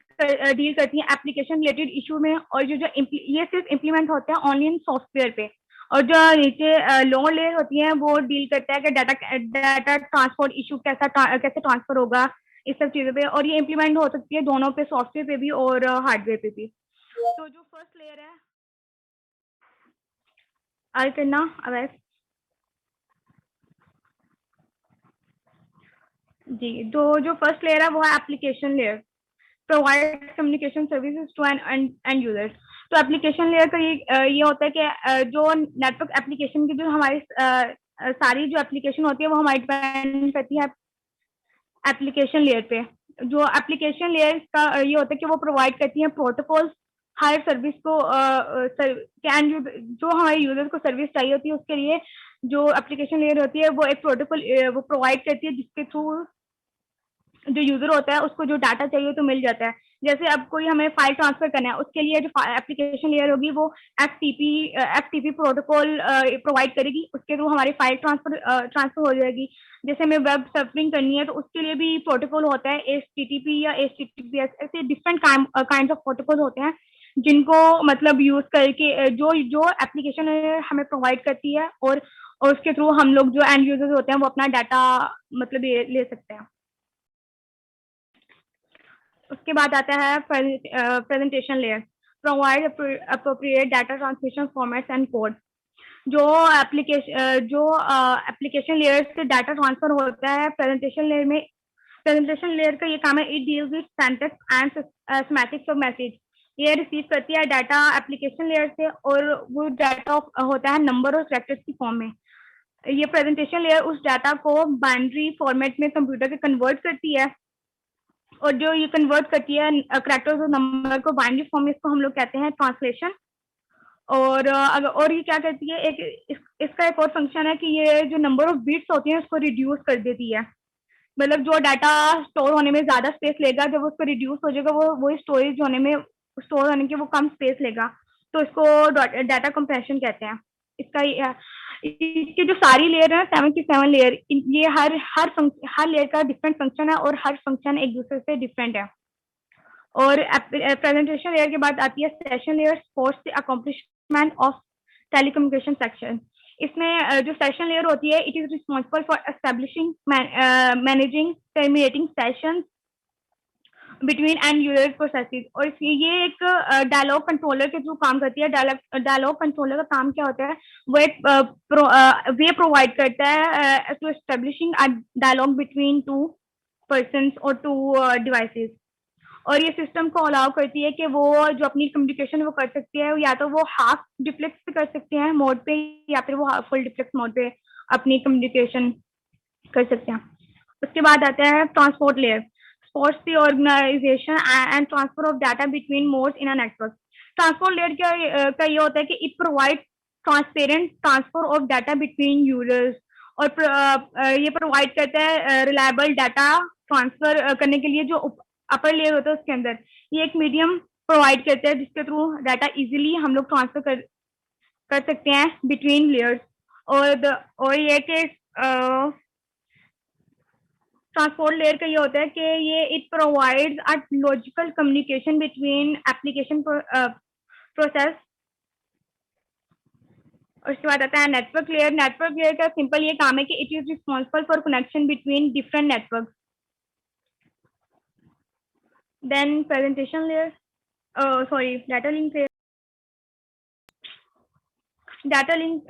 करती हैं एप्लीकेशन रिलेटेड इशू में, और ये सिर्फ इम्प्लीमेंट होते हैं ऑनलाइन सॉफ्टवेयर पे। और जो नीचे लोअर लेयर होती है वो डील करता है कि डाटा ट्रांसपोर्ट इशू कैसे ट्रांसफर होगा, इस सब चीजों पे। और ये इम्प्लीमेंट हो सकती है दोनों पे, सॉफ्टवेयर पे भी और हार्डवेयर पे भी। तो जो फर्स्ट लेयर है आगे करना अवैस जी। जो फर्स्ट लेयर है वो है application layer, provide communication services to an end users. तो एप्लीकेशन लेयर का ये होता है कि जो नेटवर्क एप्लीकेशन की जो हमारी सारी जो एप्लीकेशन होती है वो हमारी डिपेंड करती है एप्लीकेशन लेयर पे। जो एप्लीकेशन लेयर का ये होता है कि वो प्रोवाइड करती है प्रोटोकॉल्स हर सर्विस को जो हमारे यूजर को सर्विस चाहिए होती है उसके लिए जो एप्लीकेशन लेयर होती है वो एक प्रोटोकॉल वो प्रोवाइड करती है जिसके थ्रू जो यूजर होता है उसको जो डाटा चाहिए तो मिल जाता है। जैसे अब कोई हमें फाइल ट्रांसफर करना है उसके लिए जो एप्लीकेशन लेयर होगी वो एफटीपी प्रोटोकॉल प्रोवाइड करेगी, उसके थ्रू हमारी फाइल ट्रांसफर हो जाएगी। जैसे हमें वेब सर्फिंग करनी है तो उसके लिए भी प्रोटोकॉल होता है HTTP या HTTPS, ऐसे डिफरेंट काइंड ऑफ प्रोटोकॉल होते हैं जिनको मतलब यूज करके जो जो एप्लीकेशन हमें प्रोवाइड करती है और उसके थ्रू हम लोग जो एंड यूजर्स होते हैं वो अपना डाटा मतलब ले सकते हैं। उसके बाद आता है presentation layer, provide appropriate data transmission formats and code. जो एप्लीकेशन लेयर से डाटा ट्रांसफर होता है प्रेजेंटेशन लेयर में, प्रेजेंटेशन लेयर का ये काम है it deals with syntax and semantics of message. ये रिसीव करती है डाटा एप्लीकेशन लेयर से और वो डाटा होता है नंबर और कैरेक्टर्स की फॉर्म में। ये प्रेजेंटेशन लेयर उस डाटा को बाइनरी फॉर्मेट में कंप्यूटर के कन्वर्ट करती है और जो ये कन्वर्ट करती है कैरेक्टर्स और नंबर को बाइनरी फॉर्म में, इसको हम लोग कहते हैं ट्रांसलेशन। और ये क्या करती है, इसका एक और फंक्शन है कि ये जो नंबर ऑफ बिट्स होती हैं उसको रिड्यूस कर देती है। मतलब जो डाटा स्टोर होने में ज्यादा स्पेस लेगा जब उसको रिड्यूस हो जाएगा वो स्टोरेज होने में स्टोर होने के वो कम स्पेस लेगा, तो इसको डाटा कंप्रेशन कहते हैं। इसकी जो सारी लेयर है 77 लेयर, ये हर लेयर का डिफरेंट फंक्शन है और हर फंक्शन एक दूसरे से डिफरेंट है। और प्रेजेंटेशन लेयर के बाद आती है session layer for the accomplishment of telecommunication section. इसमें जो सेशन लेयर होती है it is responsible for establishing managing terminating sessions between and user processes. और ये एक डायलॉग कंट्रोलर के थ्रू काम करती है। डायलॉग कंट्रोलर का काम क्या होता है, वो एक वे प्रोवाइड करता है to establishing a dialogue between two persons or two devices. और ये सिस्टम को अलाउ करती है कि वो जो अपनी कम्युनिकेशन वो कर सकती है, या तो वो हाफ डिप्लेक्स पे कर सकते हैं मोड पे या फिर वो फुल डिप्लेक्स मोड पे अपनी कम्युनिकेशन कर सकते हैं। उसके बाद आता है transport layer, supports the organization and transfer of data between modes in a network. Transport layer का ये होता है कि it provide transparent transfer of data between users, और ये प्रोवाइड करता है रिलायबल डाटा ट्रांसफर करने के लिए जो अपर लेयर होता है उसके अंदर ये एक मीडियम प्रोवाइड करता है जिसके थ्रू डाटा इजीली हम लोग ट्रांसफर कर सकते हैं बिटवीन लेयर्स। और ये कि ट्रांसपोर्ट लेयर का ये होता है कि ये it provides a logical communication between application process. और उसके बाद आता है नेटवर्क लेयर। नेटवर्क लेयर का सिंपल ये काम है कि it is responsible for connection between different network. Then presentation layer, sorry data link layer. Data link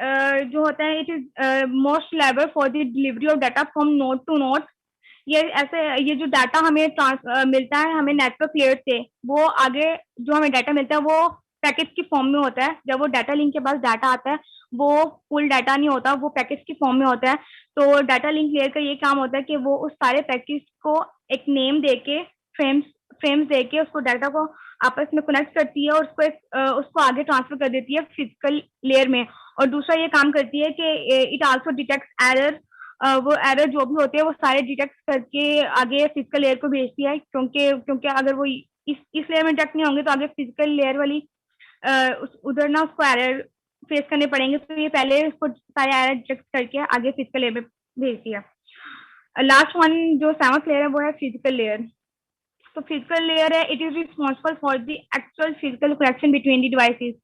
जो होता है it is most lever for the delivery of data from node to node. ये जो data हमें मिलता है हमें network layer से, वो आगे जो हमें डाटा मिलता है वो पैकेज की फॉर्म में होता है। जब वो डाटा लिंक के पास डाटा आता है वो फुल डाटा नहीं होता, वो पैकेज की फॉर्म में होता है। तो डाटा लिंक लेयर का ये काम होता है कि वो उस सारे पैकेज को एक नेम देके फ्रेम्स देके उसको डाटा को आपस में कनेक्ट करती है और उसको आगे ट्रांसफर कर देती है फिजिकल लेयर में। और दूसरा ये काम करती है कि इट आल्सो डिटेक्ट्स एरर। वो एरर जो भी होते हैं वो सारे डिटेक्ट करके आगे फिजिकल लेयर को भेजती है, क्योंकि अगर वो इस लेयर में डिटेक्ट नहीं होंगे तो आगे फिजिकल लेयर वाली उधर ना उसको एरर फेस करने पड़ेंगे, तो ये पहले उसको सारे एरर डिटेक्ट करके आगे फिजिकल लेयर में भेजती है। लास्ट वन जो 7th लेयर है वो है फिजिकल लेयर। तो फिजिकल लेयर है it is responsible for the actual physical connection between the devices.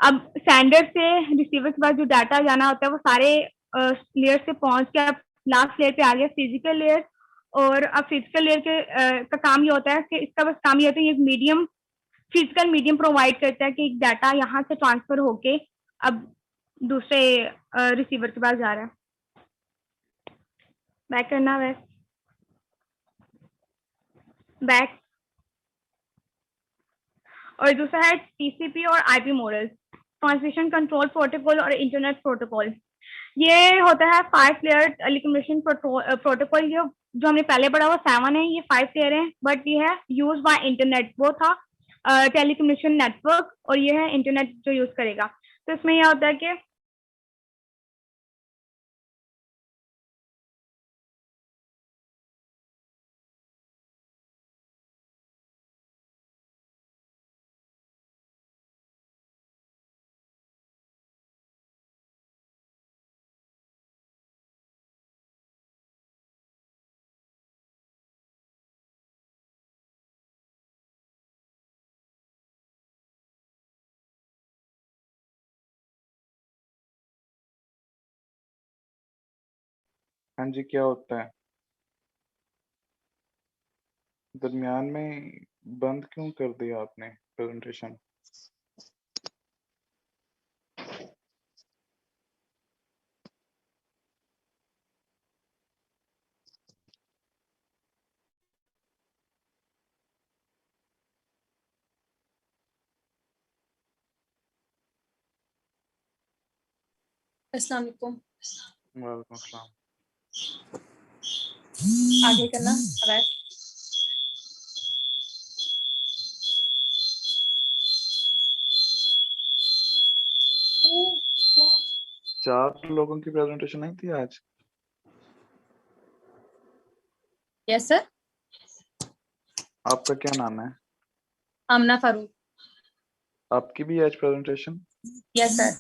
अब सेंडर से रिसीवर के पास जो डाटा जाना होता है वो सारे लेयर से पहुंच के अब लास्ट लेयर पे आ गया फिजिकल लेयर। और अब फिजिकल लेयर का काम ये होता है कि इसका बस काम ये होता है ये फिजिकल मीडियम प्रोवाइड करता है कि डाटा यहाँ से ट्रांसफर होके अब दूसरे रिसीवर के पास जा रहा है। बैक करना है, बैक। और दूसरा है टीसीपी और IP model, transmission control protocol और इंटरनेट प्रोटोकॉल। ये होता है 5 लेयर टेलीकम्युनिकेशन प्रोटोकॉल। जो हमने पहले पढ़ा वो 7 है, ये 5 लेयर है, बट ये है यूज बाय इंटरनेट। वो था टेलीकम्युनिकेशन नेटवर्क, और ये है इंटरनेट जो यूज करेगा। तो इसमें यह होता है कि हाँ जी, क्या होता है? दरमियान में बंद क्यों कर दिया आपने प्रेजेंटेशन? अस्सलाम वालेकुम। वालेकुम अस्सलाम। आगे करना अवैध। चार लोगों की प्रेजेंटेशन नहीं थी आज? Yes sir. आपका क्या नाम है? आमना फारूक। आपकी भी आज प्रेजेंटेशन? Yes sir.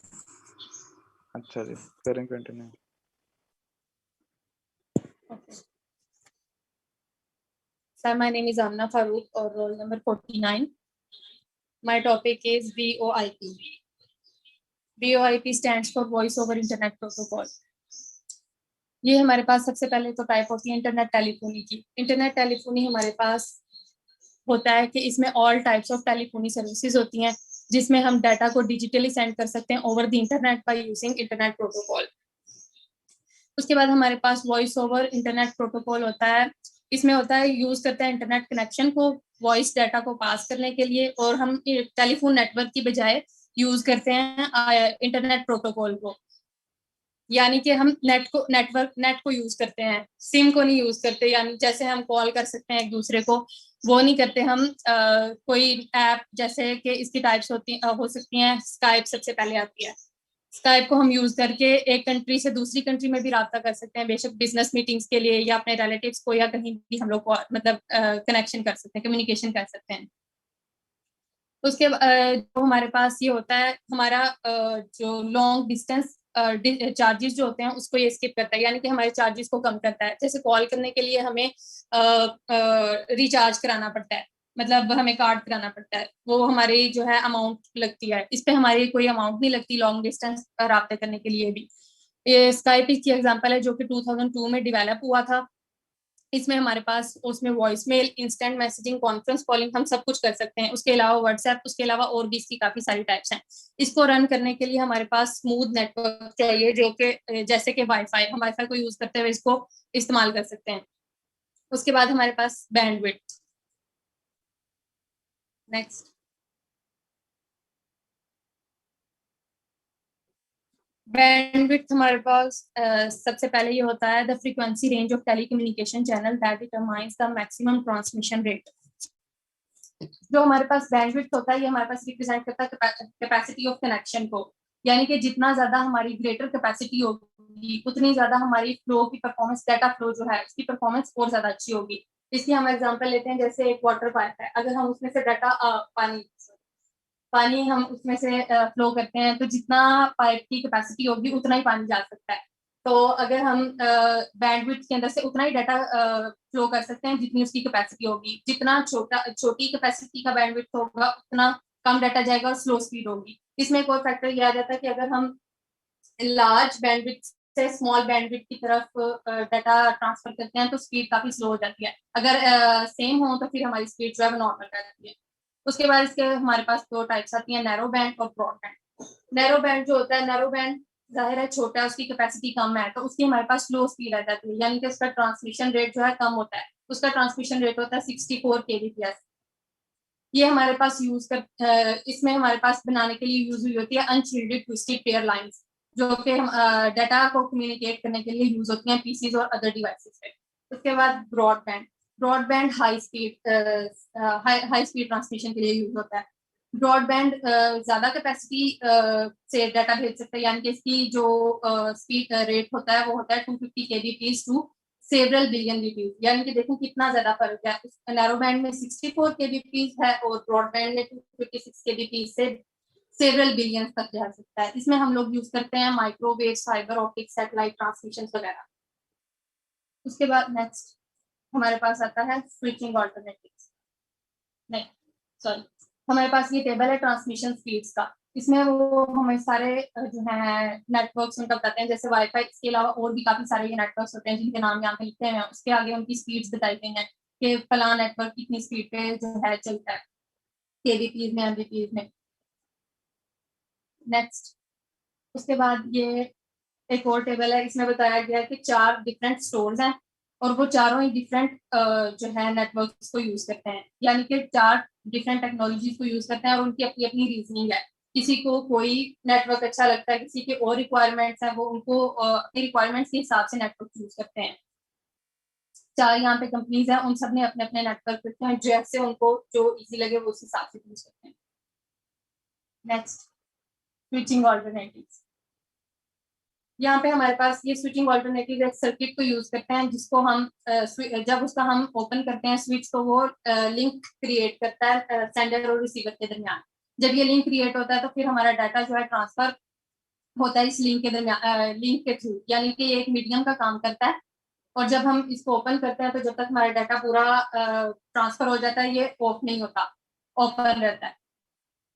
अच्छा जी, करें continue. Sir, my name is Amna Farooq or roll number 49. My topic is VoIP. VoIP stands for Voice over Internet Protocol. ये हमारे पास सबसे पहले तो टाइप होती है इंटरनेट टेलीफोनी की। इंटरनेट टेलीफोनी हमारे पास होता है कि इसमें all types of telephony services होती हैं, जिसमें हम डाटा को डिजिटली सेंड कर सकते हैं over the internet by using internet protocol. उसके बाद हमारे पास वॉइस ओवर इंटरनेट प्रोटोकॉल होता है। इसमें होता है यूज करते हैं इंटरनेट कनेक्शन को वॉइस डाटा को पास करने के लिए, और हम टेलीफोन नेटवर्क की बजाय यूज करते हैं इंटरनेट प्रोटोकॉल को। यानी कि हम नेट को यूज करते हैं, सिम को नहीं यूज करते। यानी जैसे हम कॉल कर सकते हैं एक दूसरे को, वो नहीं करते हम। कोई ऐप जैसे कि इसकी टाइप्स हो सकती हैं। स्काइप सबसे पहले आती है। स्काइप को हम यूज करके एक कंट्री से दूसरी कंट्री में भी राब्ता कर सकते हैं, बेशक बिजनेस मीटिंग्स के लिए या अपने रिलेटिव्स को या कहीं भी हम लोग को मतलब कनेक्शन कर सकते हैं, कम्युनिकेशन कर सकते हैं। उसके जो हमारे पास ये होता है, हमारा जो लॉन्ग डिस्टेंस चार्जेस जो होते हैं उसको ये स्किप करता है, यानी कि हमारे चार्जेस को कम करता है। जैसे कॉल करने के लिए हमें रिचार्ज कराना पड़ता है, मतलब हमें कार्ड कराना पड़ता है, वो हमारी जो है अमाउंट लगती है। इस पे हमारी कोई अमाउंट नहीं लगती लॉन्ग डिस्टेंस राब्ते करने के लिए भी। ये स्काइप की एग्जांपल है जो कि 2002 में डेवलप हुआ था। इसमें हमारे पास उसमें voice mail, instant messaging, conference calling हम सब कुछ कर सकते हैं। उसके अलावा व्हाट्सएप, उसके अलावा और भी इसकी काफी सारी टाइप्स हैं। इसको रन करने के लिए हमारे पास स्मूथ नेटवर्क चाहिए, जो कि जैसे कि वाईफाई, हम वाईफाई को यूज करते हुए इसको इस्तेमाल कर सकते हैं। उसके बाद हमारे पास बैंडविड्थ। नेक्स्ट, बैंडविड्थ हमारे पास सबसे पहले ये होता है the frequency range of telecommunication channel that determines the maximum transmission rate. जो हमारे पास बैंडविड्थ होता है ये हमारे पास रिप्रेजेंट करता है कैपेसिटी ऑफ कनेक्शन को, यानी कि जितना ज्यादा हमारी ग्रेटर कैपेसिटी होगी उतनी ज्यादा हमारी फ्लो की परफॉर्मेंस, डाटा फ्लो जो है उसकी परफॉर्मेंस और ज्यादा अच्छी होगी। इसकी हम एग्जांपल लेते हैं, जैसे एक वाटर पाइप है, अगर हम उसमें से डाटा पानी हम उसमें से फ्लो करते हैं तो जितना पाइप की कैपेसिटी होगी उतना ही पानी जा सकता है। तो अगर हम बैंडविड्थ के अंदर से उतना ही डाटा फ्लो कर सकते हैं जितनी उसकी कैपेसिटी होगी। जितना छोटी कैपेसिटी का बैंडविड्थ होगा उतना कम डाटा जाएगा और स्लो स्पीड होगी। इसमें एक और फैक्टर ये आ जाता है कि अगर हम लार्ज बैंडविड्थ से स्मॉल बैंडविड्थ की तरफ डाटा ट्रांसफर करते हैं तो स्पीड काफी स्लो हो जाती है। अगर सेम हो तो फिर हमारी स्पीड जो है नॉर्मल रहती है। उसके बाद इसके हमारे पास दो टाइप्स आती हैं, नैरो बैंड और ब्रॉड बैंड। नैरो बैंड जो होता है, नैरो बैंड जाहिर है छोटा है, उसकी कैपेसिटी कम है, तो उसकी हमारे पास स्लो स्पीड आ जाती है, यानी कि उसका ट्रांसमिशन रेट जो है कम होता है, उसका ट्रांसमिशन रेट होता है 64 kbps। ये हमारे पास इसमें हमारे पास बनाने के लिए यूज हुई होती है अनशील्डेड ट्विस्टेड पेयर लाइंस, जो कि हम डाटा को कम्युनिकेट करने के लिए यूज होती हैं पीसीज और अदर डिवाइसेस पे। उसके बाद ब्रॉडबैंड हाई स्पीड ट्रांसमिशन के लिए यूज होता है। ब्रॉडबैंड ज्यादा कैपेसिटी से डाटा भेज सकता है, यानी कि इसकी जो स्पीड रेट होता है वो होता है 250 kbps to several billion bps, यानी कि देखो कितना ज्यादा फर्क है। नैरो बैंड में 64 kbps है और ब्रॉडबैंड में 256 kbps से सेवरल बिलियन तक जा सकता है। इसमें हम लोग यूज करते हैं microwave, fibre optic, satellite transmission वगैरह। उसके बाद नेक्स्ट हमारे पास आता है स्विचिंग ऑल्टरनेटिव्स। नहीं सॉरी, हमारे पास ये टेबल है ट्रांसमिशन स्पीड्स का। इसमें वो हमें सारे जो है नेटवर्क्स उनका बताते हैं, जैसे वाईफाई, इसके अलावा और भी काफी सारे ये नेटवर्क्स होते हैं जिनके नाम यहाँ पे लिखे हैं, उसके आगे उनकी स्पीड्स बताई गई हैं कि फला नेटवर्क कितनी स्पीड पे जो है चलता है, केबीपीज में, एमबीपीज में। नेक्स्ट उसके बाद ये एक और टेबल है, इसमें बताया गया है कि 4 डिफरेंट स्टोर्स हैं और वो चारों ही डिफरेंट जो है नेटवर्क्स को यूज करते हैं, यानी कि 4 डिफरेंट टेक्नोलॉजीज को यूज करते हैं और उनकी अपनी अपनी रीजनिंग है। किसी को कोई नेटवर्क अच्छा लगता है, किसी के और रिक्वायरमेंट्स है, वो उनको अपनी रिक्वायरमेंट्स के हिसाब से नेटवर्क यूज करते हैं। 4 यहाँ पे कंपनीज हैं, उन सब ने अपने अपने नेटवर्क करते हैं, जैसे उनको जो इजी लगे वो उस हिसाब से यूज करते हैं। Next switching alternatives. यहाँ पे हमारे पास ये स्विचिंग ऑल्टरनेटिव एक सर्किट को यूज करते हैं, जिसको हम जब उसका हम ओपन करते हैं स्विच, तो वो लिंक क्रिएट करता है सेंडर और रिसीवर के दरमियान। जब ये लिंक क्रिएट होता है तो फिर हमारा डाटा जो है ट्रांसफर होता है इस लिंक के दरमियान, लिंक के थ्रू, यानी कि ये एक मीडियम का काम करता है। और जब हम इसको ओपन करते हैं तो जब तक हमारा डाटा पूरा ट्रांसफर हो जाता है ये ऑफ नहीं होता, ओपन रहता है।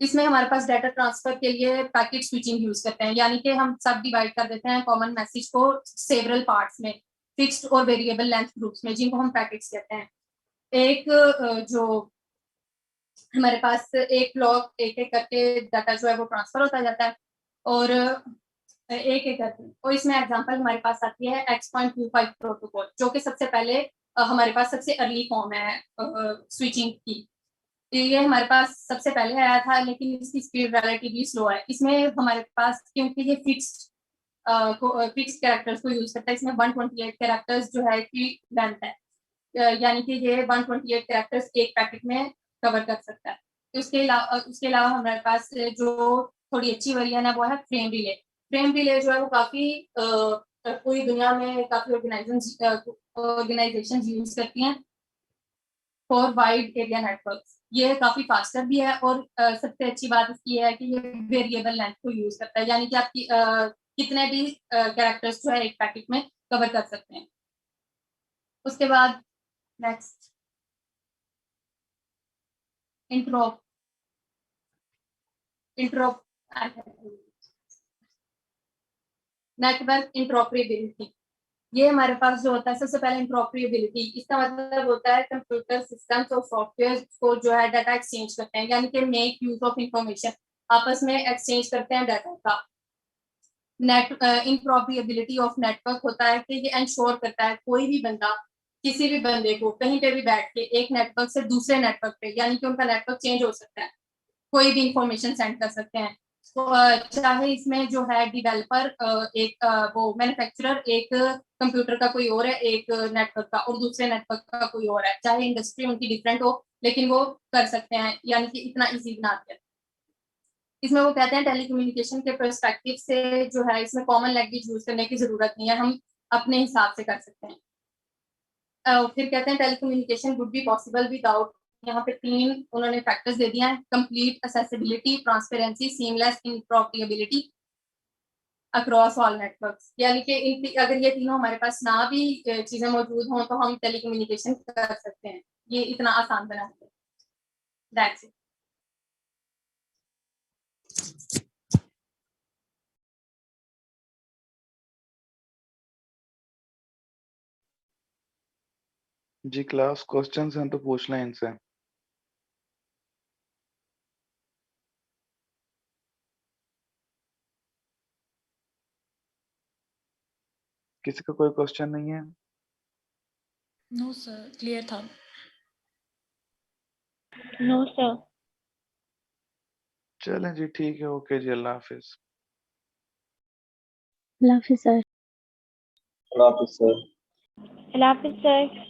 इसमें हमारे पास डाटा ट्रांसफर के लिए पैकेट स्विचिंग यूज करते हैं, यानी कि हम सब डिवाइड कर देते हैं कॉमन मैसेज को सेवरल पार्ट्स में, फिक्स्ड और वेरिएबल लेंथ ग्रुप्स में, जिनको हम पैकेट्स कहते हैं। एक जो हमारे पास एक ब्लॉक एक एक करके डाटा जो है वो ट्रांसफर होता जाता है, और एक एक करके। और इसमें एग्जांपल हमारे पास आती है X.25 प्रोटोकॉल, जो कि सबसे पहले हमारे पास सबसे अर्ली फॉर्म है स्विचिंग की। ये हमारे पास सबसे पहले आया था, लेकिन इसकी स्पीड रिलेटिवली स्लो है। इसमें हमारे पास क्योंकि ये फिक्स्ड कैरेक्टर्स को यूज करता है, इसमें 128 कैरेक्टर्स जो है की लेंथ है, यानी कि ये 128 कैरेक्टर्स एक पैकेट में कवर कर सकता है। उसके अलावा हमारे पास जो थोड़ी अच्छी वर्जन है वो है फ्रेम रिले। फ्रेम रिले जो है वो काफी पूरी दुनिया में काफी ऑर्गेनाइजेशन यूज करती हैं फॉर वाइड एरिया नेटवर्क्स। ये काफी फास्टर भी है, और सबसे अच्छी बात इसकी है कि ये वेरिएबल लेंथ को यूज करता है, यानी कि आप कितने भी कैरेक्टर्स जो है एक पैकेट में कवर कर सकते हैं। उसके बाद नेक्स्ट इंट्रोप नेटवर्क इंट्रोपरेबिलिटी। ये हमारे पास जो होता है, सबसे पहले इंट्रोपरेबिलिटी, इसका मतलब होता है कंप्यूटर सिस्टम्स और सॉफ्टवेयर को जो है डाटा एक्सचेंज करते हैं, यानी कि मेक यूज ऑफ इंफॉर्मेशन, आपस में एक्सचेंज करते हैं डाटा का। इंट्रोपरेबिलिटी ऑफ नेटवर्क होता है कि ये इंश्योर करता है कोई भी बंदा किसी भी बंदे को कहीं पे भी बैठ के एक नेटवर्क से दूसरे नेटवर्क पे, यानी कि उनका नेटवर्क चेंज हो सकता है, कोई भी इंफॉर्मेशन सेंड कर सकते हैं। तो चाहे इसमें जो है डिवेलपर एक वो मैन्युफैक्चरर एक कंप्यूटर का कोई और है एक नेटवर्क का, और दूसरे नेटवर्क का कोई और है, चाहे इंडस्ट्री उनकी डिफरेंट हो, लेकिन वो कर सकते हैं, यानी कि इतना इजी बना दिया। इसमें वो कहते हैं टेलीकम्युनिकेशन के पर्सपेक्टिव से जो है इसमें कॉमन लैंग्वेज यूज करने की जरूरत नहीं है, हम अपने हिसाब से कर सकते हैं। फिर कहते हैं telecommunication would be possible without, यहाँ पे 3 उन्होंने फैक्टर्स दे दिया है, complete accessibility, transparency, seamless interoperability across all networks, यानी कि अगर ये तीनों हमारे पास ना भी चीजें मौजूद हों तो हम टेलीकम्युनिकेशन कर सकते हैं। ये इतना आसान बना है। That's it. जी क्लास क्वेश्चंस हैं तो पूछ लें इनसे। किसी का कोई क्वेश्चन नहीं है? नो सर, क्लियर था। No sir. चलें जी, ठीक है, ओके जी, अल्लाह हाफिज। अल्लाह हाफिज सर। अल्लाह हाफिज़ सर। अल्लाह हाफिज सर।